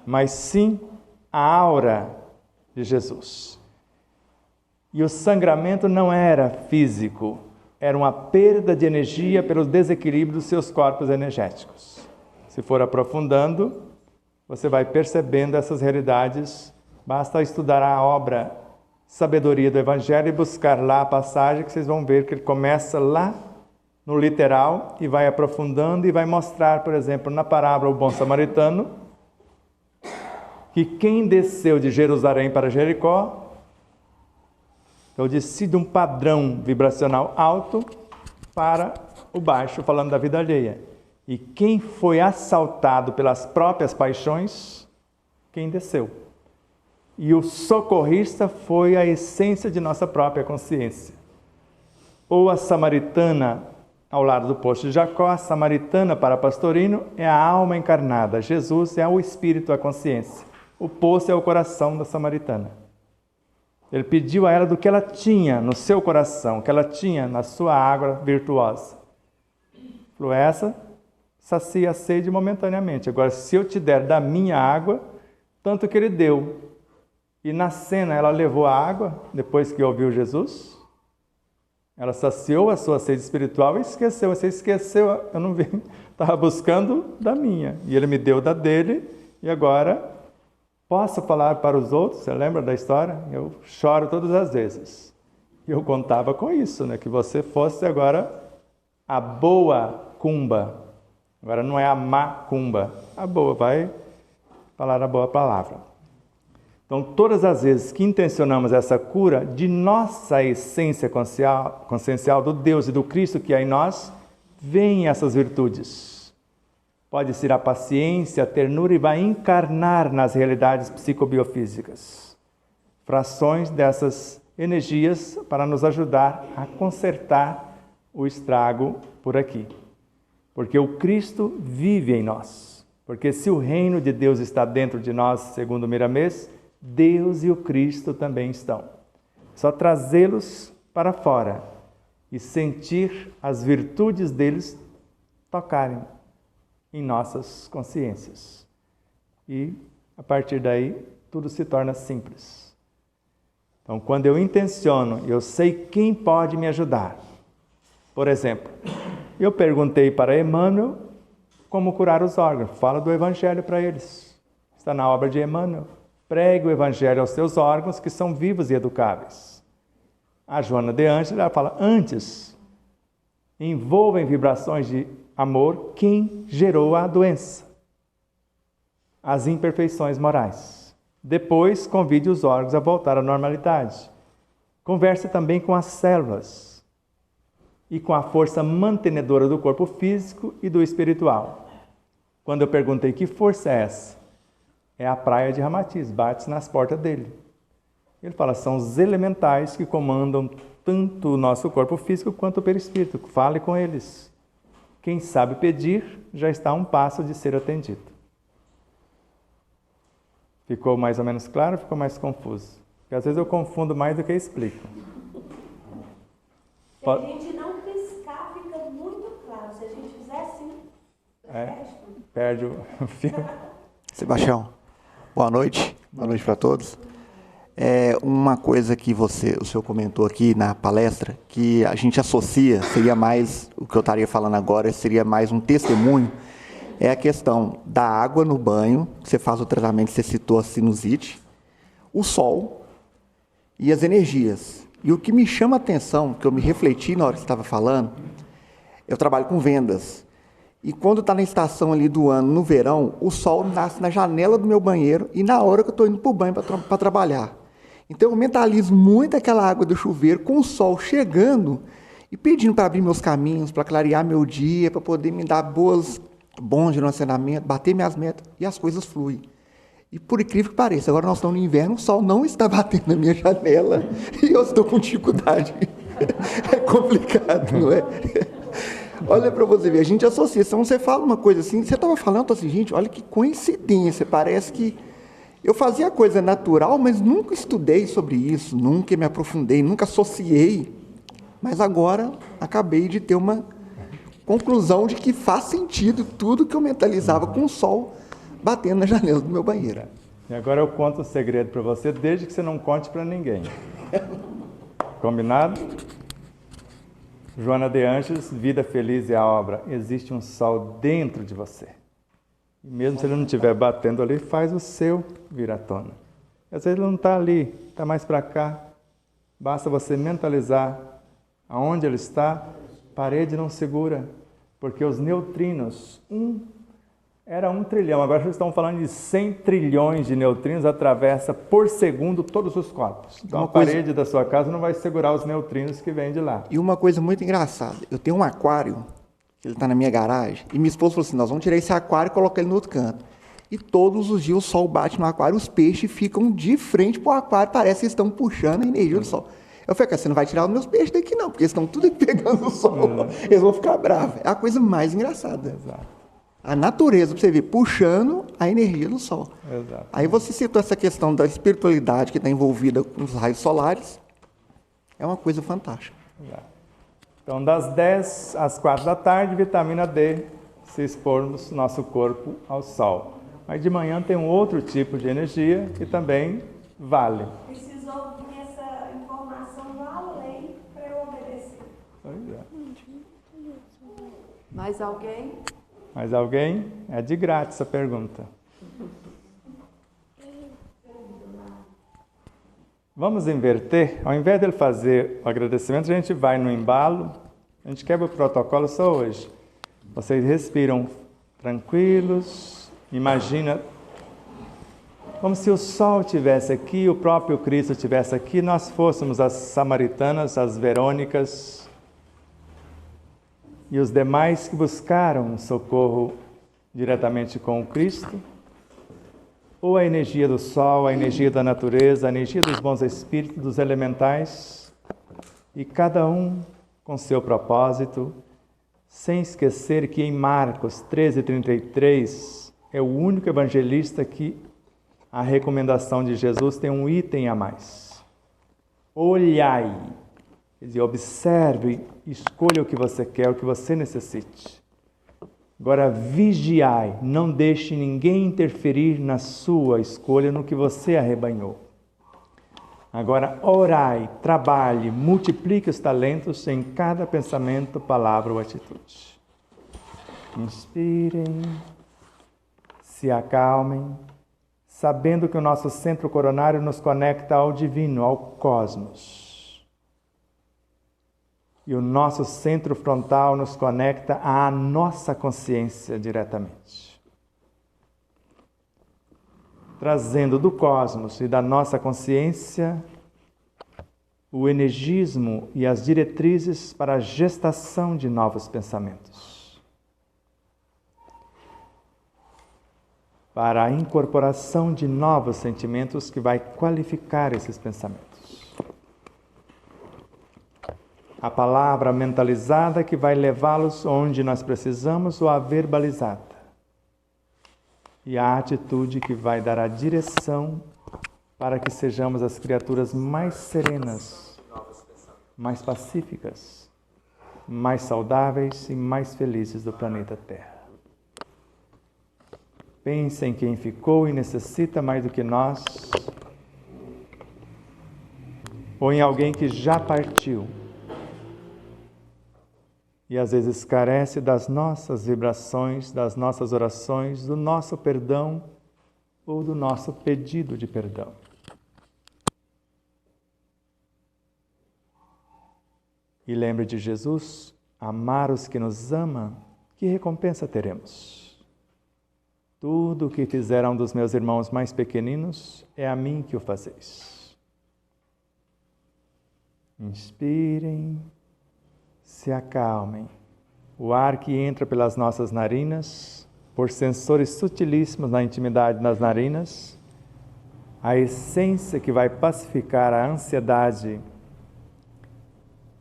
mas sim a aura de Jesus. E o sangramento não era físico, era uma perda de energia pelo desequilíbrio dos seus corpos energéticos. Se for aprofundando, você vai percebendo essas realidades. Basta estudar a obra Sabedoria do Evangelho e buscar lá a passagem que vocês vão ver que ele começa lá no literal e vai aprofundando e vai mostrar, por exemplo, na parábola O Bom Samaritano, que quem desceu de Jerusalém para Jericó, eu desci de um padrão vibracional alto para o baixo, falando da vida alheia. E quem foi assaltado pelas próprias paixões, quem desceu. E o socorrista foi a essência de nossa própria consciência. Ou a samaritana ao lado do poço de Jacó, a samaritana para Pastorino é a alma encarnada, Jesus é o espírito, a consciência. O poço é o coração da samaritana. Ele pediu a ela do que ela tinha no seu coração, que ela tinha na sua água virtuosa. Falou, essa sacia a sede momentaneamente. Agora, se eu te der da minha água, tanto que ele deu. E na cena ela levou a água, depois que ouviu Jesus. Ela saciou a sua sede espiritual e esqueceu. Você esqueceu, eu não vi, estava buscando da minha. E ele me deu da dele, e agora posso falar para os outros. Você lembra da história? Eu choro todas as vezes. E eu contava com isso, né? Que você fosse agora a boa cumba. Agora não é a má cumba. A boa, vai falar a boa palavra. Então, todas as vezes que intencionamos essa cura de nossa essência consciencial do Deus e do Cristo que há em nós, vêm essas virtudes. Pode ser a paciência, a ternura e vai encarnar nas realidades psicobiofísicas. Frações dessas energias para nos ajudar a consertar o estrago por aqui. Porque o Cristo vive em nós. Porque se o reino de Deus está dentro de nós, segundo Miramês, Deus e o Cristo também estão. Só trazê-los para fora e sentir as virtudes deles tocarem em nossas consciências. E, a partir daí, tudo se torna simples. Então, quando eu intenciono, eu sei quem pode me ajudar. Por exemplo, eu perguntei para Emmanuel como curar os órgãos. Fala do Evangelho para eles. Está na obra de Emmanuel. Pregue o Evangelho aos seus órgãos que são vivos e educáveis. A Joana de Ângela ela fala, antes, envolva em vibrações de amor quem gerou a doença, as imperfeições morais. Depois, convide os órgãos a voltar à normalidade. Converse também com as células e com a força mantenedora do corpo físico e do espiritual. Quando eu perguntei que força é essa, é a praia de Ramatiz, bate nas portas dele. Ele fala, são os elementais que comandam tanto o nosso corpo físico quanto o perispírito. Fale com eles. Quem sabe pedir, já está a um passo de ser atendido. Ficou mais ou menos claro ou ficou mais confuso? Porque às vezes eu confundo mais do que explico. Se a gente não piscar, fica muito claro. Se a gente fizer assim, perde o fio. Sebastião, boa noite. Boa noite para todos. Uma coisa que o senhor comentou aqui na palestra, que a gente associa, seria mais, o que eu estaria falando agora, seria mais um testemunho, é a questão da água no banho, que você faz o tratamento, você citou a sinusite, o sol e as energias. E o que me chama a atenção, que eu me refleti na hora que você estava falando, eu trabalho com vendas. E quando está na estação ali do ano, no verão, o sol nasce na janela do meu banheiro e na hora que eu estou indo para o banho para trabalhar. Então eu mentalizo muito aquela água do chuveiro com o sol chegando e pedindo para abrir meus caminhos, para clarear meu dia, para poder me dar bons direcionamentos, bater minhas metas e as coisas fluem. E por incrível que pareça, agora nós estamos no inverno, o sol não está batendo na minha janela e eu estou com dificuldade. É complicado, não é? Olha para você ver, a gente associa. Então você fala uma coisa assim, você estava falando assim, gente, olha que coincidência, parece que eu fazia coisa natural, mas nunca estudei sobre isso, nunca me aprofundei, nunca associei. Mas agora acabei de ter uma conclusão de que faz sentido tudo que eu mentalizava com o sol batendo na janela do meu banheiro. E agora eu conto o segredo para você, desde que você não conte para ninguém. Combinado? Joana de Anjos, Vida Feliz e a Obra. Existe um sol dentro de você. E mesmo se ele não estiver batendo ali, faz o seu vir à tona. Às vezes ele não está ali, está mais para cá. Basta você mentalizar aonde ele está. Parede não segura, porque os neutrinos, era 1 trilhão, agora já estão falando de 100 trilhões de neutrinos, atravessa por segundo todos os corpos. Então a parede da sua casa não vai segurar os neutrinos que vêm de lá. E uma coisa muito engraçada, eu tenho um aquário, ele está na minha garagem, e minha esposa falou assim, nós vamos tirar esse aquário e colocar ele no outro canto. E todos os dias o sol bate no aquário, os peixes ficam de frente para o aquário, parece que estão puxando a energia do sol. Eu falei, cara, você não vai tirar os meus peixes daqui não, porque eles estão tudo pegando o sol, eles vão ficar bravos. É a coisa mais engraçada. Exato. A natureza, para você ver, puxando a energia do sol. Exato. Aí você citou essa questão da espiritualidade que está envolvida com os raios solares. É uma coisa fantástica. Exato. Então, das 10 às 4 da tarde, vitamina D, se expormos nosso corpo ao sol. Mas de manhã tem um outro tipo de energia que também vale. Preciso ouvir essa informação do além para eu obedecer. Pois é. Mais alguém? Mais alguém? É de grátis a pergunta. Vamos inverter? Ao invés dele fazer o agradecimento, a gente vai no embalo, a gente quebra o protocolo só hoje. Vocês respiram tranquilos, imagina como se o sol estivesse aqui, o próprio Cristo estivesse aqui, nós fôssemos as samaritanas, as verônicas, e os demais que buscaram socorro diretamente com o Cristo, ou a energia do sol, a energia da natureza, a energia dos bons espíritos, dos elementais, e cada um com seu propósito, sem esquecer que em Marcos 13:33 é o único evangelista que a recomendação de Jesus tem um item a mais. Olhai. Quer dizer, observe, escolha o que você quer, o que você necessite. Agora, vigiai, não deixe ninguém interferir na sua escolha, no que você arrebanhou. Agora, orai, trabalhe, multiplique os talentos em cada pensamento, palavra ou atitude. Inspirem, se acalmem, sabendo que o nosso centro coronário nos conecta ao divino, ao cosmos. E o nosso centro frontal nos conecta à nossa consciência diretamente. Trazendo do cosmos e da nossa consciência o energismo e as diretrizes para a gestação de novos pensamentos. Para a incorporação de novos sentimentos que vai qualificar esses pensamentos. A palavra mentalizada que vai levá-los onde nós precisamos ou a verbalizada. E a atitude que vai dar a direção para que sejamos as criaturas mais serenas, mais pacíficas, mais saudáveis e mais felizes do planeta Terra. Pense em quem ficou e necessita mais do que nós, ou em alguém que já partiu e às vezes carece das nossas vibrações, das nossas orações, do nosso perdão ou do nosso pedido de perdão. E lembre de Jesus: amar os que nos amam, que recompensa teremos? Tudo o que fizeram dos meus irmãos mais pequeninos, é a mim que o fazeis. Inspirem, se acalmem. O ar que entra pelas nossas narinas, por sensores sutilíssimos na intimidade das narinas, a essência que vai pacificar a ansiedade,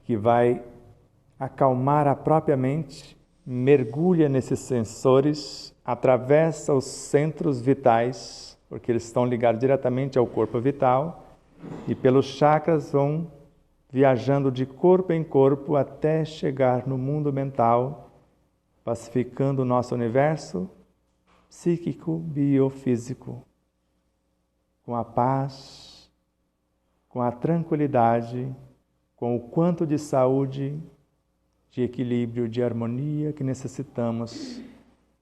que vai acalmar a própria mente, mergulha nesses sensores, atravessa os centros vitais, porque eles estão ligados diretamente ao corpo vital, e pelos chakras vão viajando de corpo em corpo até chegar no mundo mental, pacificando o nosso universo psíquico, biofísico, com a paz, com a tranquilidade, com o quanto de saúde, de equilíbrio, de harmonia que necessitamos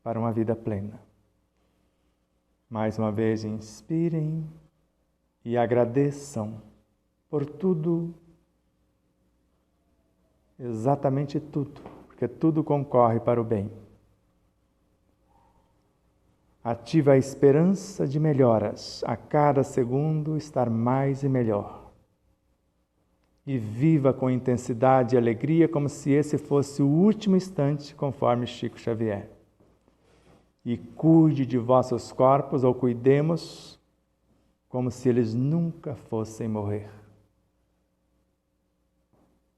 para uma vida plena. Mais uma vez, inspirem e agradeçam por tudo, exatamente tudo, porque tudo concorre para o bem. Ativa a esperança de melhoras, a cada segundo estar mais e melhor. E viva com intensidade e alegria como se esse fosse o último instante, conforme Chico Xavier. E cuide de vossos corpos, ou cuidemos, como se eles nunca fossem morrer.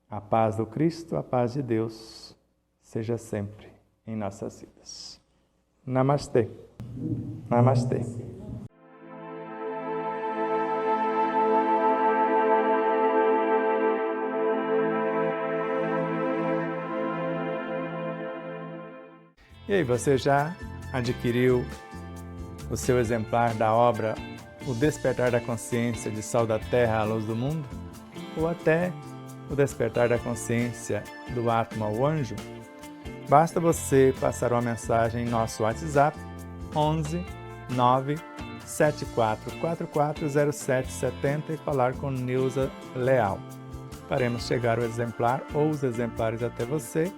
A paz do Cristo, a paz de Deus, seja sempre em nossas vidas. Namastê. Namastê. E aí, você já adquiriu o seu exemplar da obra O Despertar da Consciência de Sal da Terra à Luz do Mundo? Ou até O Despertar da Consciência do Átomo ao Anjo? Basta você passar uma mensagem em nosso WhatsApp 11 9 74440770 e falar com Neuza Leal. Faremos chegar o exemplar ou os exemplares até você,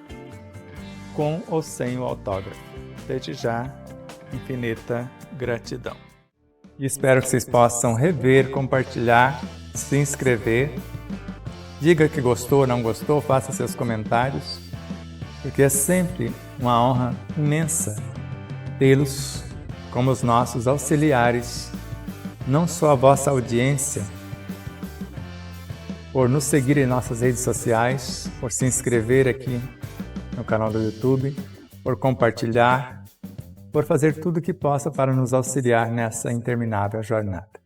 com ou sem o autógrafo. Desde já, infinita gratidão. E espero que vocês possam rever, compartilhar, se inscrever. Diga que gostou ou não gostou, faça seus comentários, porque é sempre uma honra imensa tê-los como os nossos auxiliares, não só a vossa audiência, por nos seguir em nossas redes sociais, por se inscrever aqui no canal do YouTube, por compartilhar, por fazer tudo o que possa para nos auxiliar nessa interminável jornada.